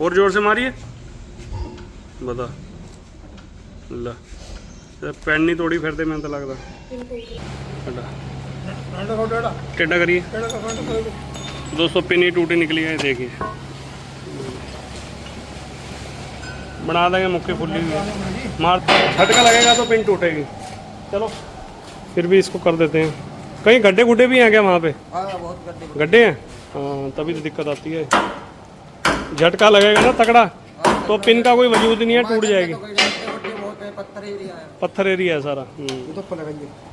और जोर से मारिए, बता ला पेन नहीं तोड़ी फिरते मैं तो लगता टेढ़ा करिए दोस्तों, पिन ही टूटी निकली है, देखिए बना देंगे, मुक्की फुल्ली हुई है, मार झटका लगेगा तो पिन टूटेगी। चलो फिर भी इसको कर देते हैं। कहीं गड्ढे गुड्ढे भी हैं क्या वहाँ पे? बहुत गड्ढे हैं, हाँ तभी तो दिक्कत आती है। झटका लगेगा ना तगड़ा तो पिन का कोई वजूद नहीं है, टूट जाएगी। पत्थर एरिया है सारा।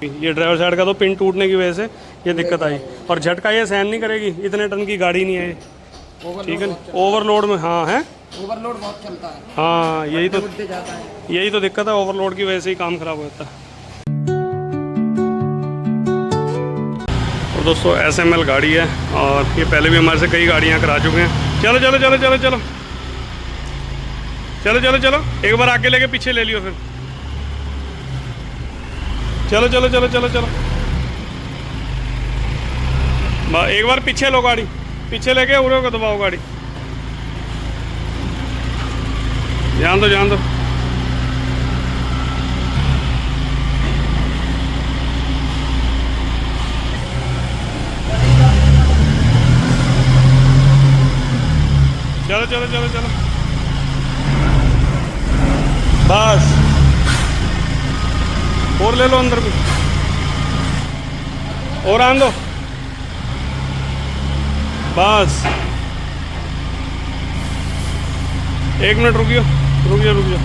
ये ड्राइवर साइड का तो पिन टूटने की वजह से ये दिक्कत आई, और झटका ये सहन नहीं करेगी, इतने टन की गाड़ी नहीं है ये, ठीक है ना। ओवरलोड में हाँ है, ओवरलोड बहुत चलता है। हाँ यही तो दिक्कत है, ओवरलोड की वजह से ही काम खराब होता है। और दोस्तों SML गाड़ी है, और ये पहले भी हमारे से कई गाड़ियाँ करा चुके हैं। चलो चलो चलो चलो चलो चलो चलो चलो, एक बार आके लेके पीछे ले लियो फिर। चलो चलो चलो चलो चलो, एक बार पीछे लो गाड़ी, पीछे लेके उड़ो को दबाओ गाड़ी, जान दो जान दो। चलो चलो चलो चलो, बस और ले लो अंदर भी, और आन दो, बस 1 मिनट रुकियो रुकियो रुकियो।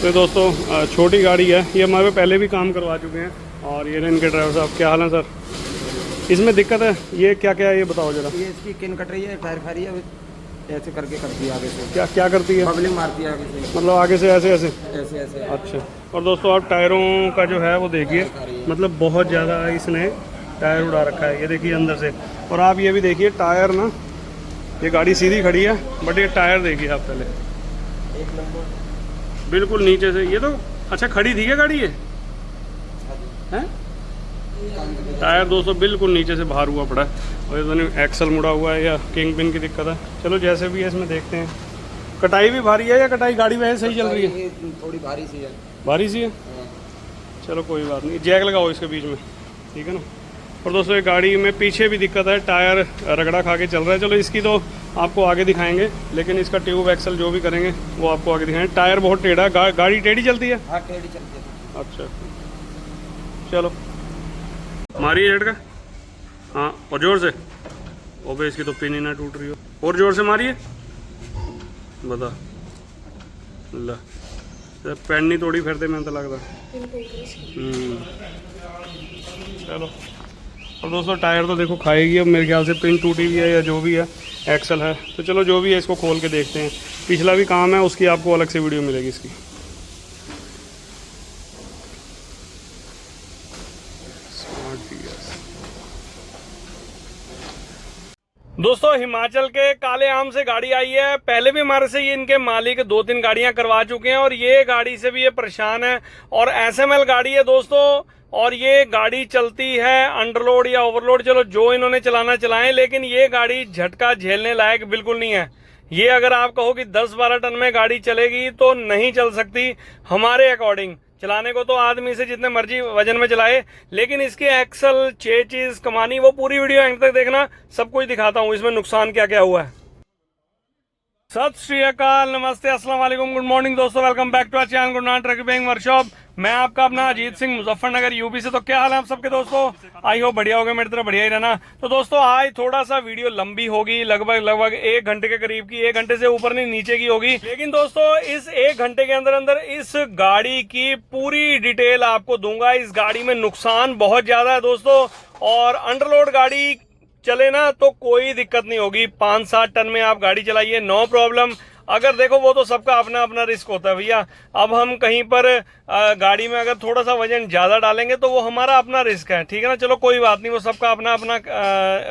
तो दोस्तों छोटी गाड़ी है ये, हमारे पहले भी काम करवा चुके हैं, और ये इनके ड्राइवर साहब। क्या हाल है सर? इसमें दिक्कत है, ये क्या क्या है ये बताओ जरा। ये इसकी किन कट रही है, टायर खा रही है, ऐसे करके करती है आगे से। क्या क्या करती है? बबलिंग मारती है आगे से, मतलब आगे से ऐसे ऐसे ऐसे ऐसे। अच्छा। और दोस्तों आप टायरों का जो है वो देखिए, मतलब बहुत ज़्यादा इसने टायर उड़ा रखा है, ये देखिए अंदर से। और आप ये भी देखिए टायर ना, ये गाड़ी सीधी खड़ी है बट ये टायर देखिए आप पहले, एक नंबर बिल्कुल नीचे से। ये तो अच्छा खड़ी थी क्या गाड़ी ये है? टायर दोस्तों बिल्कुल नीचे से बाहर हुआ पड़ा है, और ये तो नहीं एक्सल मुड़ा हुआ है या किंग पिन की दिक्कत है। चलो जैसे भी है इसमें देखते हैं। कटाई भी भारी है या कटाई गाड़ी वैसे सही चल रही है? थोड़ी भारी सी है। भारी सी है, चलो कोई बात नहीं, जैक लगाओ इसके बीच में, ठीक है ना। और दोस्तों ये गाड़ी में पीछे भी दिक्कत है, टायर रगड़ा खा के चल रहा है। चलो इसकी तो आपको आगे दिखाएंगे, लेकिन इसका ट्यूब एक्सल जो भी करेंगे वो आपको आगे दिखाएंगे। टायर बहुत टेढ़ा, गाड़ी टेढ़ी चलती है। हाँ टेढ़ी चलती है। अच्छा चलो मारिए झटका, हाँ और जोर से। ओबे इसकी तो पिन ही ना टूट रही हो, और जोर से मारिए, बता ला पेन नहीं तोड़ी फिरते मैं तो लगता। चलो। और दोस्तों टायर तो देखो खाएगी, अब मेरे ख्याल से पिन टूटी हुई है या जो भी है, एक्सल है। तो चलो जो भी है इसको खोल के देखते हैं। पिछला भी काम है, उसकी आपको अलग से वीडियो मिलेगी इसकी। दोस्तों हिमाचल के काले आम से गाड़ी आई है, पहले भी हमारे से ये इनके मालिक 2-3 गाड़ियां करवा चुके हैं, और ये गाड़ी से भी ये परेशान है। और SML गाड़ी है दोस्तों, और ये गाड़ी चलती है अंडरलोड या ओवरलोड, चलो जो इन्होंने चलाना चलाएं, लेकिन ये गाड़ी झटका झेलने लायक बिल्कुल नहीं है। ये अगर आप कहो कि 10-12 टन में गाड़ी चलेगी तो नहीं चल सकती हमारे अकॉर्डिंग। चलाने को तो आदमी से जितने मर्जी वजन में चलाए, लेकिन इसके एक्सल चेचिस कमानी, वो पूरी वीडियो एंड तक देखना, सब कुछ दिखाता हूँ इसमें नुकसान क्या क्या हुआ है। सत श्री अकाल, नमस्ते, अस्सलाम वालेकुम, गुड मॉर्निंग दोस्तों, welcome back to our channel Gudnath truck repairing workshop. मैं आपका अपना अजीत सिंह, मुजफ्फरनगर यूपी से। तो क्या हाल है आप सबके दोस्तों? आई हो बढ़िया होगा, मेरी तरह बढ़िया ही रहना। तो दोस्तों आज थोड़ा सा वीडियो लंबी होगी, लगभग 1 घंटे के करीब की, 1 घंटे से ऊपर नहीं नीचे की होगी। लेकिन दोस्तों इस 1 घंटे के अंदर अंदर इस गाड़ी की पूरी डिटेल आपको दूंगा। इस गाड़ी में नुकसान बहुत ज्यादा है दोस्तों, और अंडरलोड गाड़ी चले ना तो कोई दिक्कत नहीं होगी। 5-7 टन में आप गाड़ी चलाइए, नो प्रॉब्लम। अगर देखो वो तो सबका अपना अपना रिस्क होता है भैया। अब हम कहीं पर गाड़ी में अगर थोड़ा सा वजन ज्यादा डालेंगे तो वो हमारा अपना रिस्क है, ठीक है ना। चलो कोई बात नहीं, वो सबका अपना अपना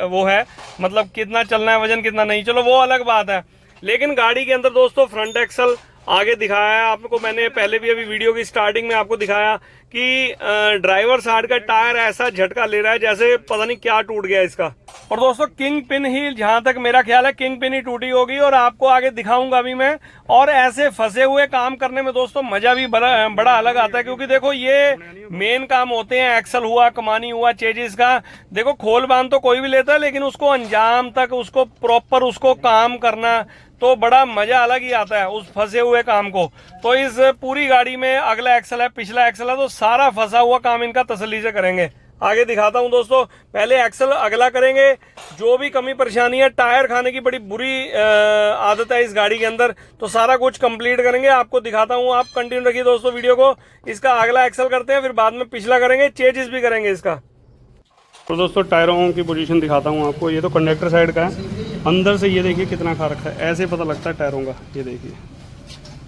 वो है, मतलब कितना चलना है वजन कितना नहीं, चलो वो अलग बात है। लेकिन गाड़ी के अंदर दोस्तों फ्रंट एक्सल आगे दिखाया है आपको, मैंने पहले भी अभी वीडियो की स्टार्टिंग में आपको दिखाया कि ड्राइवर साइड का टायर ऐसा झटका ले रहा है जैसे पता नहीं क्या टूट गया इसका। और दोस्तों किंग पिन ही, जहां तक मेरा ख्याल है किंग पिन ही टूटी होगी, और आपको आगे दिखाऊंगा अभी मैं। और ऐसे फंसे हुए काम करने में दोस्तों मजा भी बड़ा अलग आता है, क्योंकि देखो ये मेन काम होते हैं, एक्सल हुआ, कमानी हुआ, चेजिस का। देखो खोल बांध तो कोई भी लेता है, लेकिन उसको अंजाम तक, उसको प्रॉपर उसको काम करना तो बड़ा मजा अलग ही आता है उस फंसे हुए काम को। तो इस पूरी गाड़ी में अगला एक्सल है, पिछला एक्सल है, तो सारा फंसा हुआ काम इनका तसल्ली से करेंगे। आगे दिखाता हूं दोस्तों, पहले एक्सल अगला करेंगे। जो भी कमी परेशानी है, टायर खाने की बड़ी बुरी आदत है इस गाड़ी के अंदर, तो सारा कुछ कंप्लीट करेंगे, आपको दिखाता हूं। आप कंटिन्यू रखिए दोस्तों वीडियो को। इसका अगला एक्सल करते हैं, फिर बाद में पिछला करेंगे, चेंजेस भी करेंगे इसका। तो दोस्तों टायरों की पोजीशन दिखाता हूँ आपको। ये तो कंडक्टर साइड का है, अंदर से ये देखिए कितना खा रखा है, ऐसे पता लगता है टायरों का। ये देखिए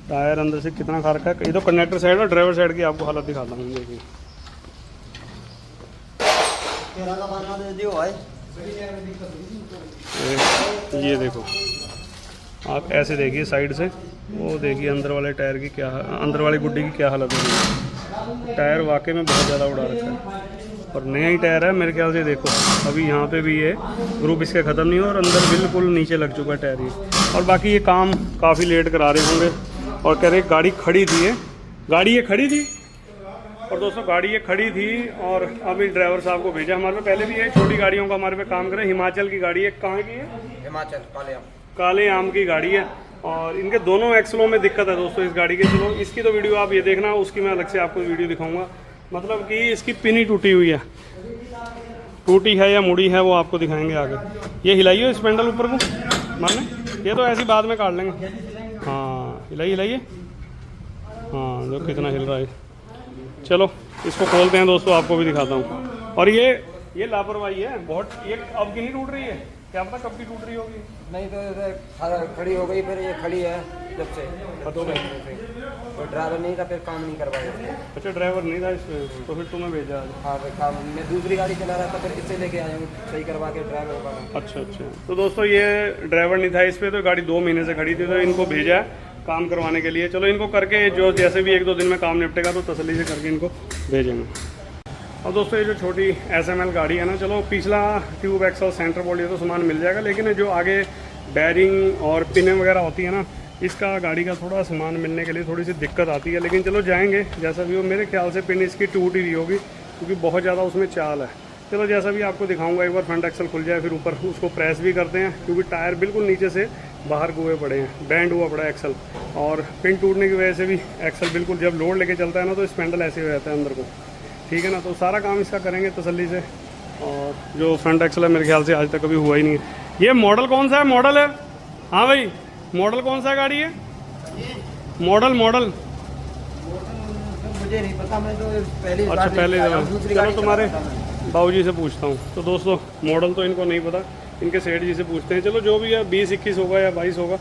टायर अंदर से कितना खा रखा है। ये तो कंडक्टर साइड और ड्राइवर साइड की आपको हालत दिखाता हूँ। देखिए ये देखो, आप ऐसे देखिए साइड से, वो देखिए अंदर वाले टायर की क्या, अंदर वाली गुड्डी की क्या हालत है। टायर वाकई में बहुत ज़्यादा उड़ा रखा है, और नया ही टायर है मेरे ख्याल से। देखो अभी यहाँ पे भी ये ग्रुप इसके ख़त्म नहीं हुआ, और अंदर बिल्कुल नीचे लग चुका है टायर ये। और बाकी ये काम काफ़ी लेट करा रहे होंगे, और कह रहे गाड़ी खड़ी थी, है गाड़ी ये खड़ी थी। और दोस्तों गाड़ी ये खड़ी थी, और अभी ड्राइवर साहब को भेजा हमारे पे। पहले भी ये छोटी गाड़ियों का हमारे पे काम करे। हिमाचल की गाड़ी है, कहाँ की है? हिमाचल, काले आम की गाड़ी है, और इनके दोनों एक्सलों में दिक्कत है दोस्तों इस गाड़ी के। चलो इसकी तो वीडियो आप ये देखना, उसकी मैं अलग से आपको वीडियो दिखाऊंगा। मतलब कि इसकी पिन ही टूटी हुई है, टूटी है या मुड़ी है वो आपको दिखाएंगे आगे। ये हिलाइए इस पेंडल ऊपर को मारने, ये तो ऐसी बाद में काट लेंगे। हाँ हिलाइए, हाँ जो कितना हिल रहा है। चलो इसको खोलते हैं दोस्तों, आपको भी दिखाता हूँ। और ये लापरवाही है बहुत, ये अब की नहीं टूट रही है, क्या पता कब की टूट रही होगी। नहीं तो खड़ी हो गई, फिर ये खड़ी है जब से 2 महीने से। तो ड्राइवर नहीं था, फिर काम नहीं कर पाया। अच्छा ड्राइवर नहीं था इसमें, तो फिर तुम्हें भेजा? हाँ फिर काम, मैं दूसरी गाड़ी चला रहा था, फिर इससे लेके आया हूँ सही करवा के ड्राइवर का। अच्छा। तो दोस्तों ये ड्राइवर नहीं था इस पर, तो गाड़ी 2 महीने से खड़ी थी, तो इनको भेजा है काम करवाने के लिए। चलो इनको करके जो जैसे भी 1-2 दिन में काम निपटेगा तो तसल्ली से करके इनको भेजेंगे। और दोस्तों ये जो छोटी SML गाड़ी है ना, चलो पिछला ट्यूब एक्सल सेंटर बोल्ट ये तो सामान मिल जाएगा, लेकिन जो आगे बैरिंग और पिनें वगैरह होती है ना, इसका गाड़ी का थोड़ा सामान मिलने के लिए थोड़ी सी दिक्कत आती है। लेकिन चलो जाएंगे जैसा भी हो। मेरे ख्याल से पिन इसकी टूट ही रही होगी, क्योंकि बहुत ज़्यादा उसमें चाल है। चलो जैसा भी आपको दिखाऊंगा, एक बार फ्रंट एक्सल खुल जाए फिर ऊपर उसको प्रेस भी करते हैं, क्योंकि टायर बिल्कुल नीचे से बाहर हुए पड़े हैं, बैंड हुआ पड़ा है एक्सल। और पिन टूटने की वजह से भी एक्सल बिल्कुल जब लोड लेके चलता है ना, तो स्पेंडल ऐसे हो जाता है अंदर को, ठीक है ना। तो सारा काम इसका करेंगे तसल्ली से। और जो फ्रंट एक्सल है मेरे ख्याल से आज तक कभी हुआ ही नहीं है। ये मॉडल कौन सा है? मॉडल है, हाँ भाई मॉडल कौन सा गाड़ी है? मॉडल मुझे नहीं पता, मैं तो पहले चलो तुम्हारे बाबूजी से पूछता हूँ। तो दोस्तों मॉडल तो इनको नहीं पता, इनके सेठ जी से पूछते हैं। चलो जो भी है 20-21 होगा या 22 होगा,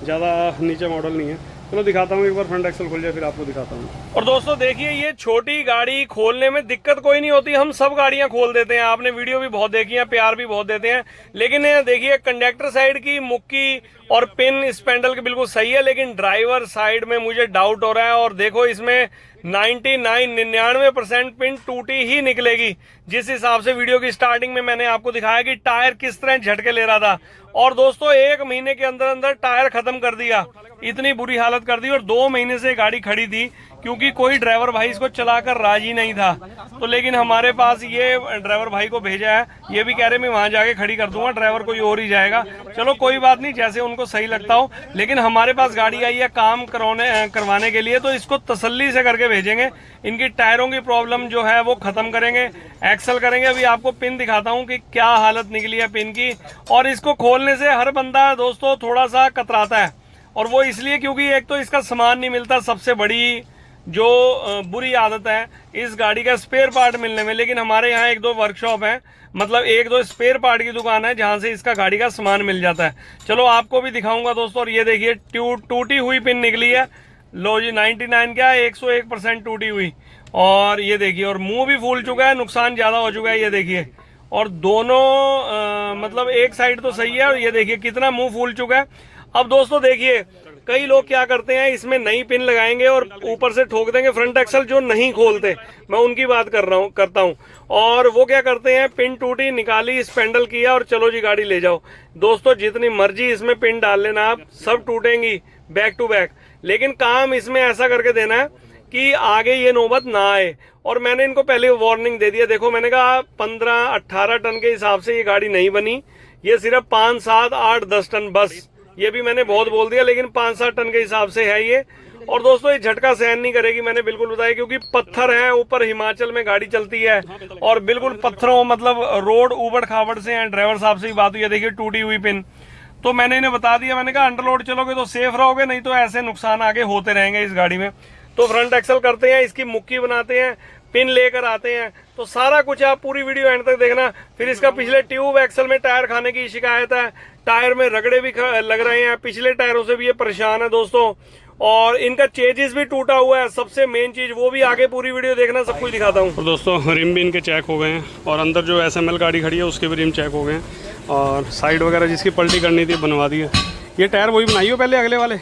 ज़्यादा नीचे मॉडल नहीं है। चलो दिखाता हूँ, एक बार फ्रंट एक्सल खुल जाए फिर आपको दिखाता हूँ। और दोस्तों देखिए, ये छोटी गाड़ी खोलने में दिक्कत कोई नहीं होती, हम सब गाड़ियां खोल देते हैं। आपने वीडियो भी बहुत देखी है, प्यार भी बहुत देते हैं। लेकिन देखिए कंडक्टर साइड की मुक्की और पिन स्पेंडल की बिल्कुल सही है, लेकिन ड्राइवर साइड में मुझे डाउट हो रहा है। और देखो इसमें 99% पिन टूटी ही निकलेगी, जिस हिसाब से वीडियो की स्टार्टिंग में मैंने आपको दिखाया कि टायर किस तरह झटके ले रहा था। और दोस्तों 1 महीने के अंदर अंदर टायर खत्म कर दिया, इतनी बुरी हालत कर दी। और 2 महीने से गाड़ी खड़ी थी, क्योंकि कोई ड्राइवर भाई इसको चलाकर राजी नहीं था। तो लेकिन हमारे पास ये ड्राइवर भाई को भेजा है, ये भी कह रहे मैं वहां जाके खड़ी कर दूंगा, ड्राइवर कोई और ही जाएगा। चलो कोई बात नहीं, जैसे उनको सही लगता हो। लेकिन हमारे पास गाड़ी आई है काम करवाने के लिए, तो इसको तसल्ली से करके भेजेंगे। इनकी टायरों की प्रॉब्लम जो है वो खत्म करेंगे, एक्सल करेंगे। अभी आपको पिन दिखाता हूँ कि क्या हालत निकली है पिन की। और इसको खोलने से हर बंदा दोस्तों थोड़ा सा कतराता है, और वो इसलिए क्योंकि एक तो इसका सामान नहीं मिलता, सबसे बड़ी जो बुरी आदत है इस गाड़ी का स्पेयर पार्ट मिलने में। लेकिन हमारे यहाँ 1-2 वर्कशॉप है, मतलब 1-2 स्पेयर पार्ट की दुकान है, जहां से इसका गाड़ी का सामान मिल जाता है। चलो आपको भी दिखाऊंगा दोस्तों। और ये देखिए टूटी हुई पिन निकली है, लो जी 99 क्या 101% टूटी हुई। और ये देखिए, और मुंह भी फूल चुका है, नुकसान ज्यादा हो चुका है, ये देखिए। और दोनों मतलब एक साइड तो सही है, और ये देखिए कितना मुंह फूल चुका है। अब दोस्तों देखिए, कई लोग क्या करते हैं, इसमें नई पिन लगाएंगे और ऊपर से ठोक देंगे फ्रंट एक्सल, जो नहीं खोलते, मैं उनकी बात करता हूँ। और वो क्या करते हैं, पिन टूटी, निकाली, स्पेंडल किया और चलो जी गाड़ी ले जाओ। दोस्तों जितनी मर्जी इसमें पिन डाल लेना आप, सब टूटेंगी बैक टू बैक, लेकिन काम इसमें ऐसा करके देना है कि आगे ये नौबत ना आए। और मैंने इनको पहले वार्निंग दे दिया, देखो मैंने कहा 15-18 टन के हिसाब से ये गाड़ी नहीं बनी, ये सिर्फ 5, 7, 8, 10 टन बस, ये भी मैंने बहुत बोल दिया, लेकिन 5-7 टन के हिसाब से है ये। और दोस्तों ये झटका सहन नहीं करेगी, मैंने बिल्कुल बताया, क्योंकि पत्थर है ऊपर, हिमाचल में गाड़ी चलती है और बिल्कुल पत्थरों, मतलब रोड ऊबड़ खाबड़ से हैं। ड्राइवर साहब से ही बात हुई है, देखिए टूटी हुई पिन, तो मैंने इन्हें बता दिया, मैंने कहा अंडरलोड चलोगे तो सेफ रहोगे, नहीं तो ऐसे नुकसान आगे होते रहेंगे इस गाड़ी में। तो फ्रंट एक्सल करते हैं, इसकी मुक्की बनाते हैं, पिन लेकर आते हैं, तो सारा कुछ आप पूरी वीडियो एंड तक देखना। फिर इसका पिछले ट्यूब एक्सल में टायर खाने की शिकायत है, टायर में रगड़े भी लग रहे हैं, पिछले टायरों से भी ये परेशान है दोस्तों, और इनका चेजिस भी टूटा हुआ है, सबसे मेन चीज वो भी आगे पूरी वीडियो देखना, सब कुछ दिखाता हूँ। दोस्तों रिम भी इनके चेक हो गए हैं, और अंदर जो SML गाड़ी खड़ी है उसके भी रिम चेक हो गए हैं, और साइड वगैरह जिसकी पलटी करनी थी बनवा दी है। ये टायर वही बनाई हो पहले, अगले वाले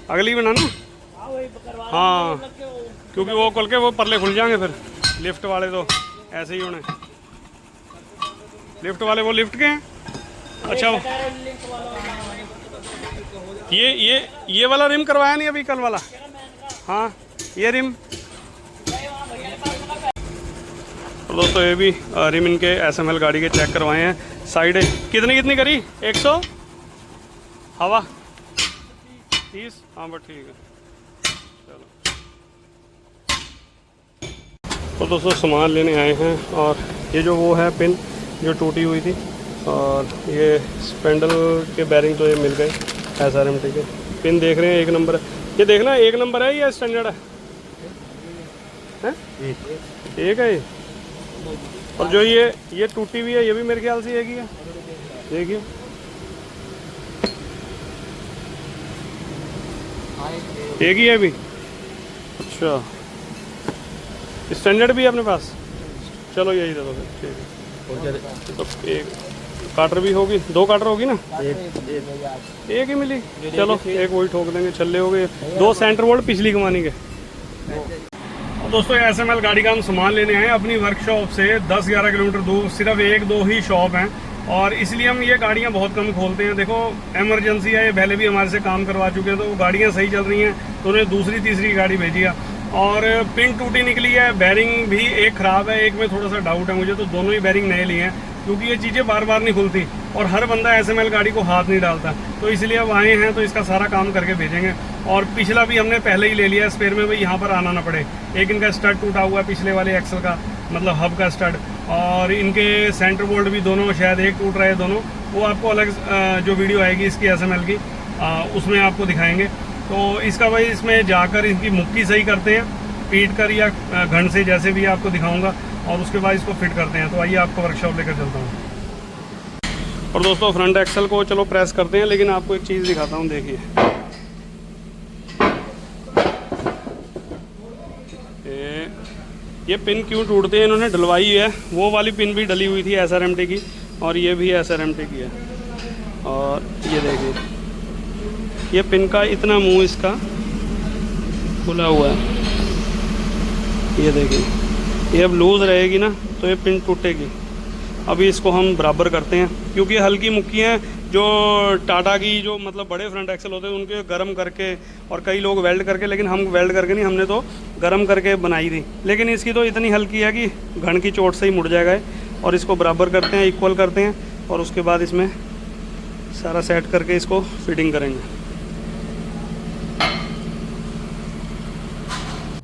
अगली बनाना, हाँ, क्योंकि वो खोल के वो परले खुल जाएंगे फिर, लिफ्ट वाले तो ऐसे ही होने, लिफ्ट वाले वो लिफ्ट के हैं। अच्छा ये वाला रिम करवाया नहीं अभी, कल वाला, हाँ ये रिम। तो दोस्तों ये भी रिम इनके SML गाड़ी के चेक करवाए हैं। साइड कितनी करी, 100 हवा 30, हाँ बस ठीक है, चलो। तो दोस्तों सामान लेने आए हैं, और ये जो वो है पिन जो टूटी हुई थी, और ये स्पेंडल के बैरिंग तो ये मिल गए SRMT के। पिन देख रहे हैं 1 नंबर है, ये देखना 1 नंबर है या स्टैंडर्ड है? एक है ये। और जो ये टूटी हुई है ये भी मेरे ख्याल से एक ही है, देखिए एक ही है अभी। अच्छा स्टैंडर्ड भी है अपने पास, चलो यही दे दो फिर, ठीक है। तो एक काटर भी होगी, 2 काटर होगी ना, एक ही मिली, चलो एक वही ठोक देंगे, छल्ले हो गए, 2 सेंटर बोल्ट पिछली कमानी के। दोस्तों SML गाड़ी का हम सामान लेने आए अपनी वर्कशॉप से 10-11 किलोमीटर दूर, सिर्फ 1-2 ही शॉप हैं, और इसलिए हम ये गाड़ियां बहुत कम खोलते हैं। देखो इमरजेंसी है, ये पहले भी हमारे से काम करवा चुके हैं, तो वो गाड़ियां सही चल रही हैं, तो उन्हें दूसरी तीसरी गाड़ी भेजी है। और पिन टूटी निकली है, बैरिंग भी एक ख़राब है, एक में थोड़ा सा डाउट है मुझे, तो दोनों ही बैरिंग नए लिए हैं, क्योंकि ये चीज़ें बार बार नहीं खुलती और हर बंदा SML गाड़ी को हाथ नहीं डालता, तो इसलिए अब आए हैं तो इसका सारा काम करके भेजेंगे। और पिछला भी हमने पहले ही ले लिया स्पेयर में, भाई यहाँ पर आना ना पड़े। एक इनका स्टड टूटा हुआ है पिछले वाले एक्सल का, मतलब हब का स्टड, और इनके सेंटर बोल्ट भी दोनों, शायद एक टूट रहा है दोनों, वो आपको अलग जो वीडियो आएगी इसकी SML की उसमें आपको दिखाएंगे। तो इसका भाई इसमें जाकर इनकी मुक्की सही करते हैं, पीट कर या घन से, जैसे भी आपको दिखाऊंगा, और उसके बाद इसको फिट करते हैं। तो आइए आपको वर्कशॉप लेकर चलता हूँ। और दोस्तों फ्रंट एक्सल को चलो प्रेस करते हैं, लेकिन आपको एक चीज़ दिखाता हूँ, देखिए ये पिन क्यों टूटते हैं, इन्होंने डलवाई है, वो वाली पिन भी डली हुई थी SRMT की, और ये भी SRMT की है। और ये देखिए ये पिन का इतना मुंह इसका खुला हुआ है, ये देखिए, ये अब लूज़ रहेगी ना तो ये पिन टूटेगी। अभी इसको हम बराबर करते हैं, क्योंकि हल्की मुक्की हैं, जो टाटा की जो मतलब बड़े फ्रंट एक्सल होते हैं उनके गर्म करके, और कई लोग वेल्ड करके, लेकिन हम वेल्ड करके नहीं, हमने तो गर्म करके बनाई थी। लेकिन इसकी तो इतनी हल्की है कि घन की चोट से ही मुड़ जाएगा। और इसको बराबर करते हैं, इक्वल करते हैं, और उसके बाद इसमें सारा सेट करके इसको फिटिंग करेंगे।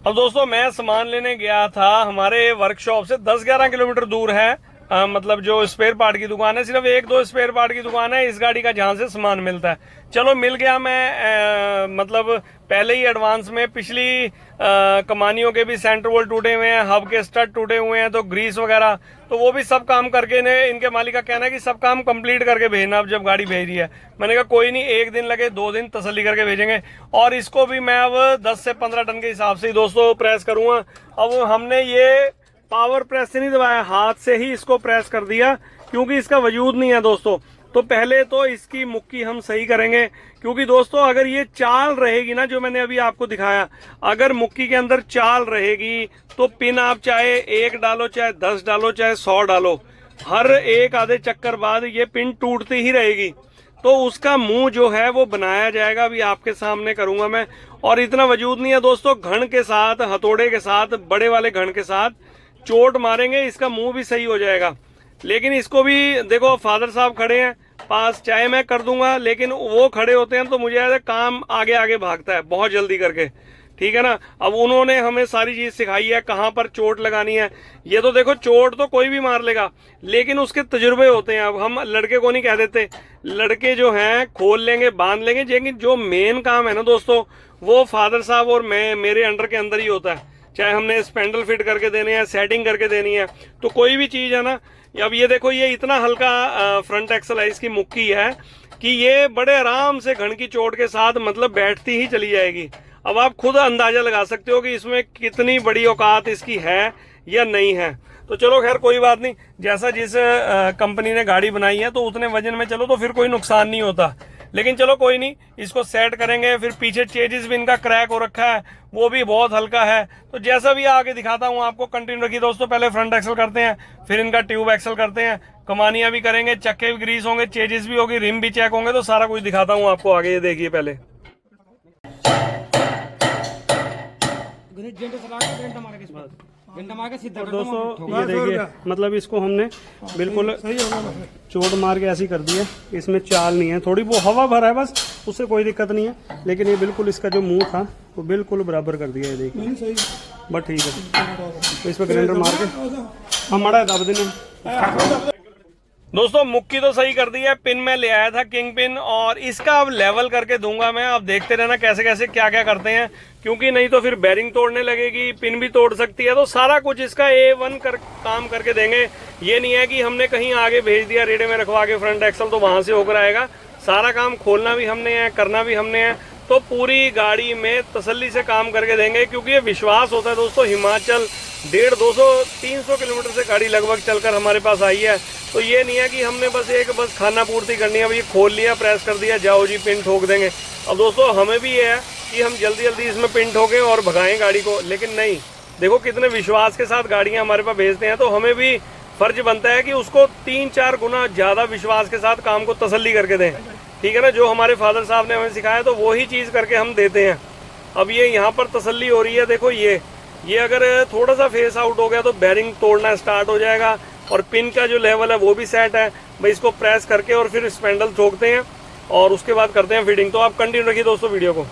अब दोस्तों मैं सामान लेने गया था, हमारे वर्कशॉप से 10-11 किलोमीटर दूर है, मतलब जो स्पेयर पार्ट की दुकान है, सिर्फ 1-2 स्पेयर पार्ट की दुकान है इस गाड़ी का जहाँ से सामान मिलता है। चलो मिल गया, मैं मतलब पहले ही एडवांस में पिछली कमानियों के भी सेंटर बोल्ट टूटे हुए हैं, हब के स्टड टूटे हुए हैं, तो ग्रीस वगैरह, तो वो भी सब काम करके इनके मालिक का कहना है कि सब काम कंप्लीट करके भेजना अब जब गाड़ी भेज रही है। मैंने कहा कोई नहीं, 1 दिन लगे 2 दिन तसल्ली करके भेजेंगे। और इसको भी मैं अब 10 से 15 टन के हिसाब से ही दोस्तों प्रेस करूँगा। अब हमने ये पावर प्रेस से नहीं दबाया, हाथ से ही इसको प्रेस कर दिया, क्योंकि इसका वजूद नहीं है दोस्तों। तो पहले तो इसकी मुक्की हम सही करेंगे, क्योंकि दोस्तों अगर ये चाल रहेगी ना जो मैंने अभी आपको दिखाया, अगर मुक्की के अंदर चाल रहेगी तो पिन आप चाहे 1 डालो, चाहे 10 डालो, चाहे 100 डालो, हर एक आधे चक्कर बाद ये पिन टूटती ही रहेगी। तो उसका मुंह जो है वो बनाया जाएगा, अभी आपके सामने करूंगा मैं। और इतना वजूद नहीं है दोस्तों, घण के साथ, हथौड़े के साथ, बड़े वाले घण के साथ चोट मारेंगे, इसका मुंह भी सही हो जाएगा। लेकिन इसको भी देखो, फादर साहब खड़े हैं पास, चाहे मैं कर दूंगा, लेकिन वो खड़े होते हैं तो मुझे ऐसा काम आगे आगे भागता है बहुत जल्दी करके, ठीक है ना। अब उन्होंने हमें सारी चीज सिखाई है, कहाँ पर चोट लगानी है। ये तो देखो, चोट तो कोई भी मार लेगा, लेकिन उसके तजुर्बे होते हैं। अब हम लड़के को नहीं कह देते, लड़के जो हैं खोल लेंगे, बांध लेंगे, लेकिन जो मेन काम है ना दोस्तों, वो फादर साहब और मैं, मेरे अंडर के अंदर ही होता है। चाहे हमने स्पेंडल फिट करके देने हैं, सेटिंग करके देनी है, तो कोई भी चीज है ना। अब ये देखो, ये इतना हल्का फ्रंट एक्सल है, इसकी मुक्की है कि ये बड़े आराम से घण की चोट के साथ मतलब बैठती ही चली जाएगी। अब आप खुद अंदाजा लगा सकते हो कि इसमें कितनी बड़ी औकात इसकी है या नहीं है। तो चलो खैर कोई बात नहीं, जैसा जिस कंपनी ने गाड़ी बनाई है तो उतने वजन में चलो तो फिर कोई नुकसान नहीं होता। लेकिन चलो कोई नहीं, इसको सेट करेंगे। फिर पीछे चेजिस भी इनका क्रैक हो रखा है, वो भी बहुत हल्का है। तो जैसा भी आगे दिखाता हूँ आपको, कंटिन्यू रखिए दोस्तों। पहले फ्रंट एक्सल करते हैं, फिर इनका ट्यूब एक्सल करते हैं, कमानियां भी करेंगे, चक्के भी ग्रीस होंगे, चेजिस भी होगी, रिम भी चेक होंगे, तो सारा कुछ दिखाता हूँ आपको आगे। ये देखिए पहले दोस्तों, ये देखिए मतलब इसको हमने बिल्कुल चोट मार के ऐसी कर दी है, इसमें चाल नहीं है, थोड़ी वो हवा भरा है बस, उससे कोई दिक्कत नहीं है। लेकिन ये बिल्कुल इसका जो मुंह था वो बिल्कुल बराबर कर दिया है, देखिए बस ठीक है। तो इस पर ग्राइंडर मार के हमारा दब देना। दोस्तों मुक्की तो सही कर दी है, पिन में ले आया था किंग पिन, और इसका अब लेवल करके दूंगा मैं। अब देखते रहना कैसे कैसे क्या क्या करते हैं, क्योंकि नहीं तो फिर बेरिंग तोड़ने लगेगी, पिन भी तोड़ सकती है। तो सारा कुछ इसका A1 काम करके देंगे। ये नहीं है कि हमने कहीं आगे भेज दिया रेडे में रखवा के फ्रंट एक्सल तो वहां से होकर आएगा। सारा काम खोलना भी हमने है, करना भी हमने है। तो पूरी गाड़ी में तसल्ली से काम करके देंगे, क्योंकि ये विश्वास होता है दोस्तों। हिमाचल 150, 200, 300 किलोमीटर से गाड़ी लगभग चलकर हमारे पास आई है। तो ये नहीं है कि हमने बस खाना पूर्ति करनी है, ये खोल लिया, प्रेस कर दिया, जाओ जी पिन ठोक देंगे। अब दोस्तों हमें भी ये है कि हम जल्दी जल्दी इसमें पिन ठोकें और भगाएं गाड़ी को, लेकिन नहीं। देखो कितने विश्वास के साथ गाड़ियां हमारे पास भेजते हैं, तो हमें भी फर्ज बनता है कि उसको 3-4 गुना ज्यादा विश्वास के साथ काम को तसल्ली करके दें, ठीक है ना। जो हमारे फादर साहब ने हमें सिखाया तो वही चीज करके हम देते हैं। अब ये यहाँ पर तसल्ली हो रही है, देखो ये अगर थोड़ा सा फेस आउट हो गया तो बेरिंग तोड़ना स्टार्ट हो जाएगा, और पिन का जो लेवल है वो भी सेट है भाई। इसको प्रेस करके और फिर स्पेंडल ठोकते हैं और उसके बाद करते हैं फिटिंग। तो आप कंटिन्यू रखिए दोस्तों वीडियो को।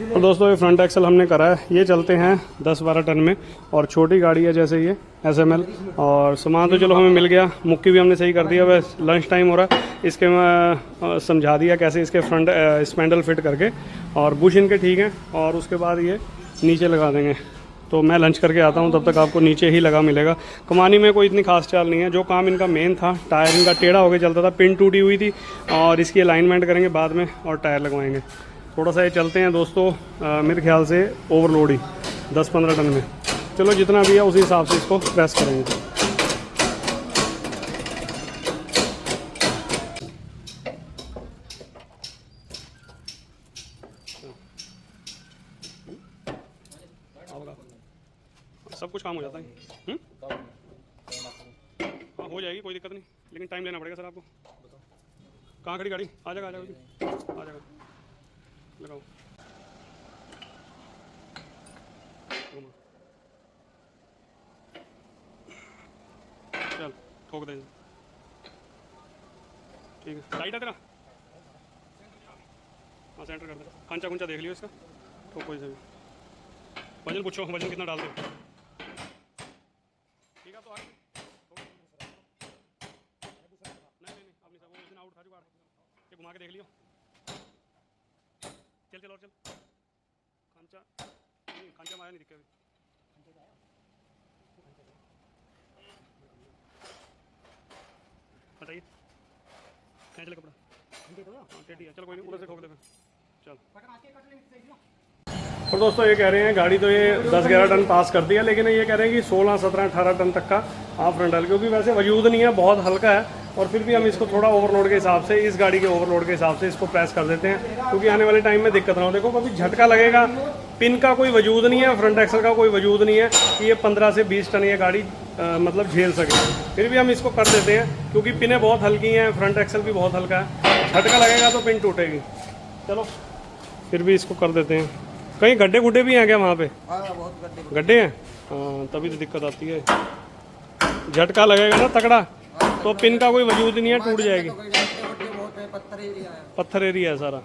तो दोस्तों ये फ्रंट एक्सल हमने करा है, ये चलते हैं 10-12 टन में, और छोटी गाड़ी है जैसे ये SML। और सामान तो चलो हमें मिल गया, मुक्की भी हमने सही कर दिया। बस लंच टाइम हो रहा है, इसके मैं समझा दिया कैसे इसके फ्रंट स्पेंडल फिट करके, और बुश इनके ठीक हैं, और उसके बाद ये नीचे लगा देंगे। तो मैं लंच करके आता हूँ, तब तक आपको नीचे ही लगा मिलेगा। कमानी में कोई इतनी खास चाल नहीं है। जो काम इनका मेन था, टायर इनका टेढ़ा होकर चलता था, पिन टूटी हुई थी, और इसकी अलाइनमेंट करेंगे बाद में और टायर लगवाएंगे। थोड़ा सा ये चलते हैं दोस्तों, मेरे ख्याल से ओवरलोड ही 10-15 टन में। चलो जितना भी है उसी हिसाब से इसको प्रेस करेंगे। सब कुछ काम हो जाता है। हाँ हो जाएगी, कोई दिक्कत नहीं, लेकिन टाइम लेना पड़ेगा सर आपको। कहाँ खड़ी गाड़ी? आ जाएगा आ जाएगा, लगाओ। चल ठोक दे, ठीक है। टाइट है तेरा? हाँ सेंटर कर दे, खांचा खुंचा देख लियो इसका, ठोक कोई से भी। वजन पूछो, वजन कितना डाल दो? ठीक है तो नहीं, अपनी सब चल चल और चल खांचा नहीं, खांचा में आया नहीं दिखे अभी। हटाइए कहाँ चले कपड़ा हाँ टेढ़ी है चल कोई नहीं उधर से ठोक दे फिर चल। और दोस्तों ये कह रहे हैं गाड़ी तो ये 10-11 टन पास कर दिया लेकिन ये कह रहे हैं कि 16-17-18 टन तक का हाफ फ्रंट है क्योंकि वैसे वजूद नहीं है बहुत हल्का है और फिर भी हम इसको थोड़ा ओवरलोड के हिसाब से इस गाड़ी के ओवरलोड के हिसाब से इसको प्रेस कर देते हैं क्योंकि आने वाले टाइम में दिक्कत ना हो। देखो कभी झटका लगेगा पिन का कोई वजूद नहीं है फ्रंट एक्सल का कोई वजूद नहीं है कि ये 15 से 20 टन ये गाड़ी मतलब झेल सके फिर भी हम इसको कर देते हैं क्योंकि पिनें बहुत हल्की हैं फ्रंट एक्सल भी बहुत हल्का है झटका लगेगा तो पिन टूटेगी। चलो फिर भी इसको कर देते हैं। कहीं गड्ढे गुड्ढे भी हैं क्या वहाँ पे? बहुत गड्ढे हैं हाँ तभी तो दिक्कत आती है झटका लगेगा ना तगड़ा तो पिन का कोई वजूद नहीं है टूट जाएगी। पत्थर एरिया है सारा।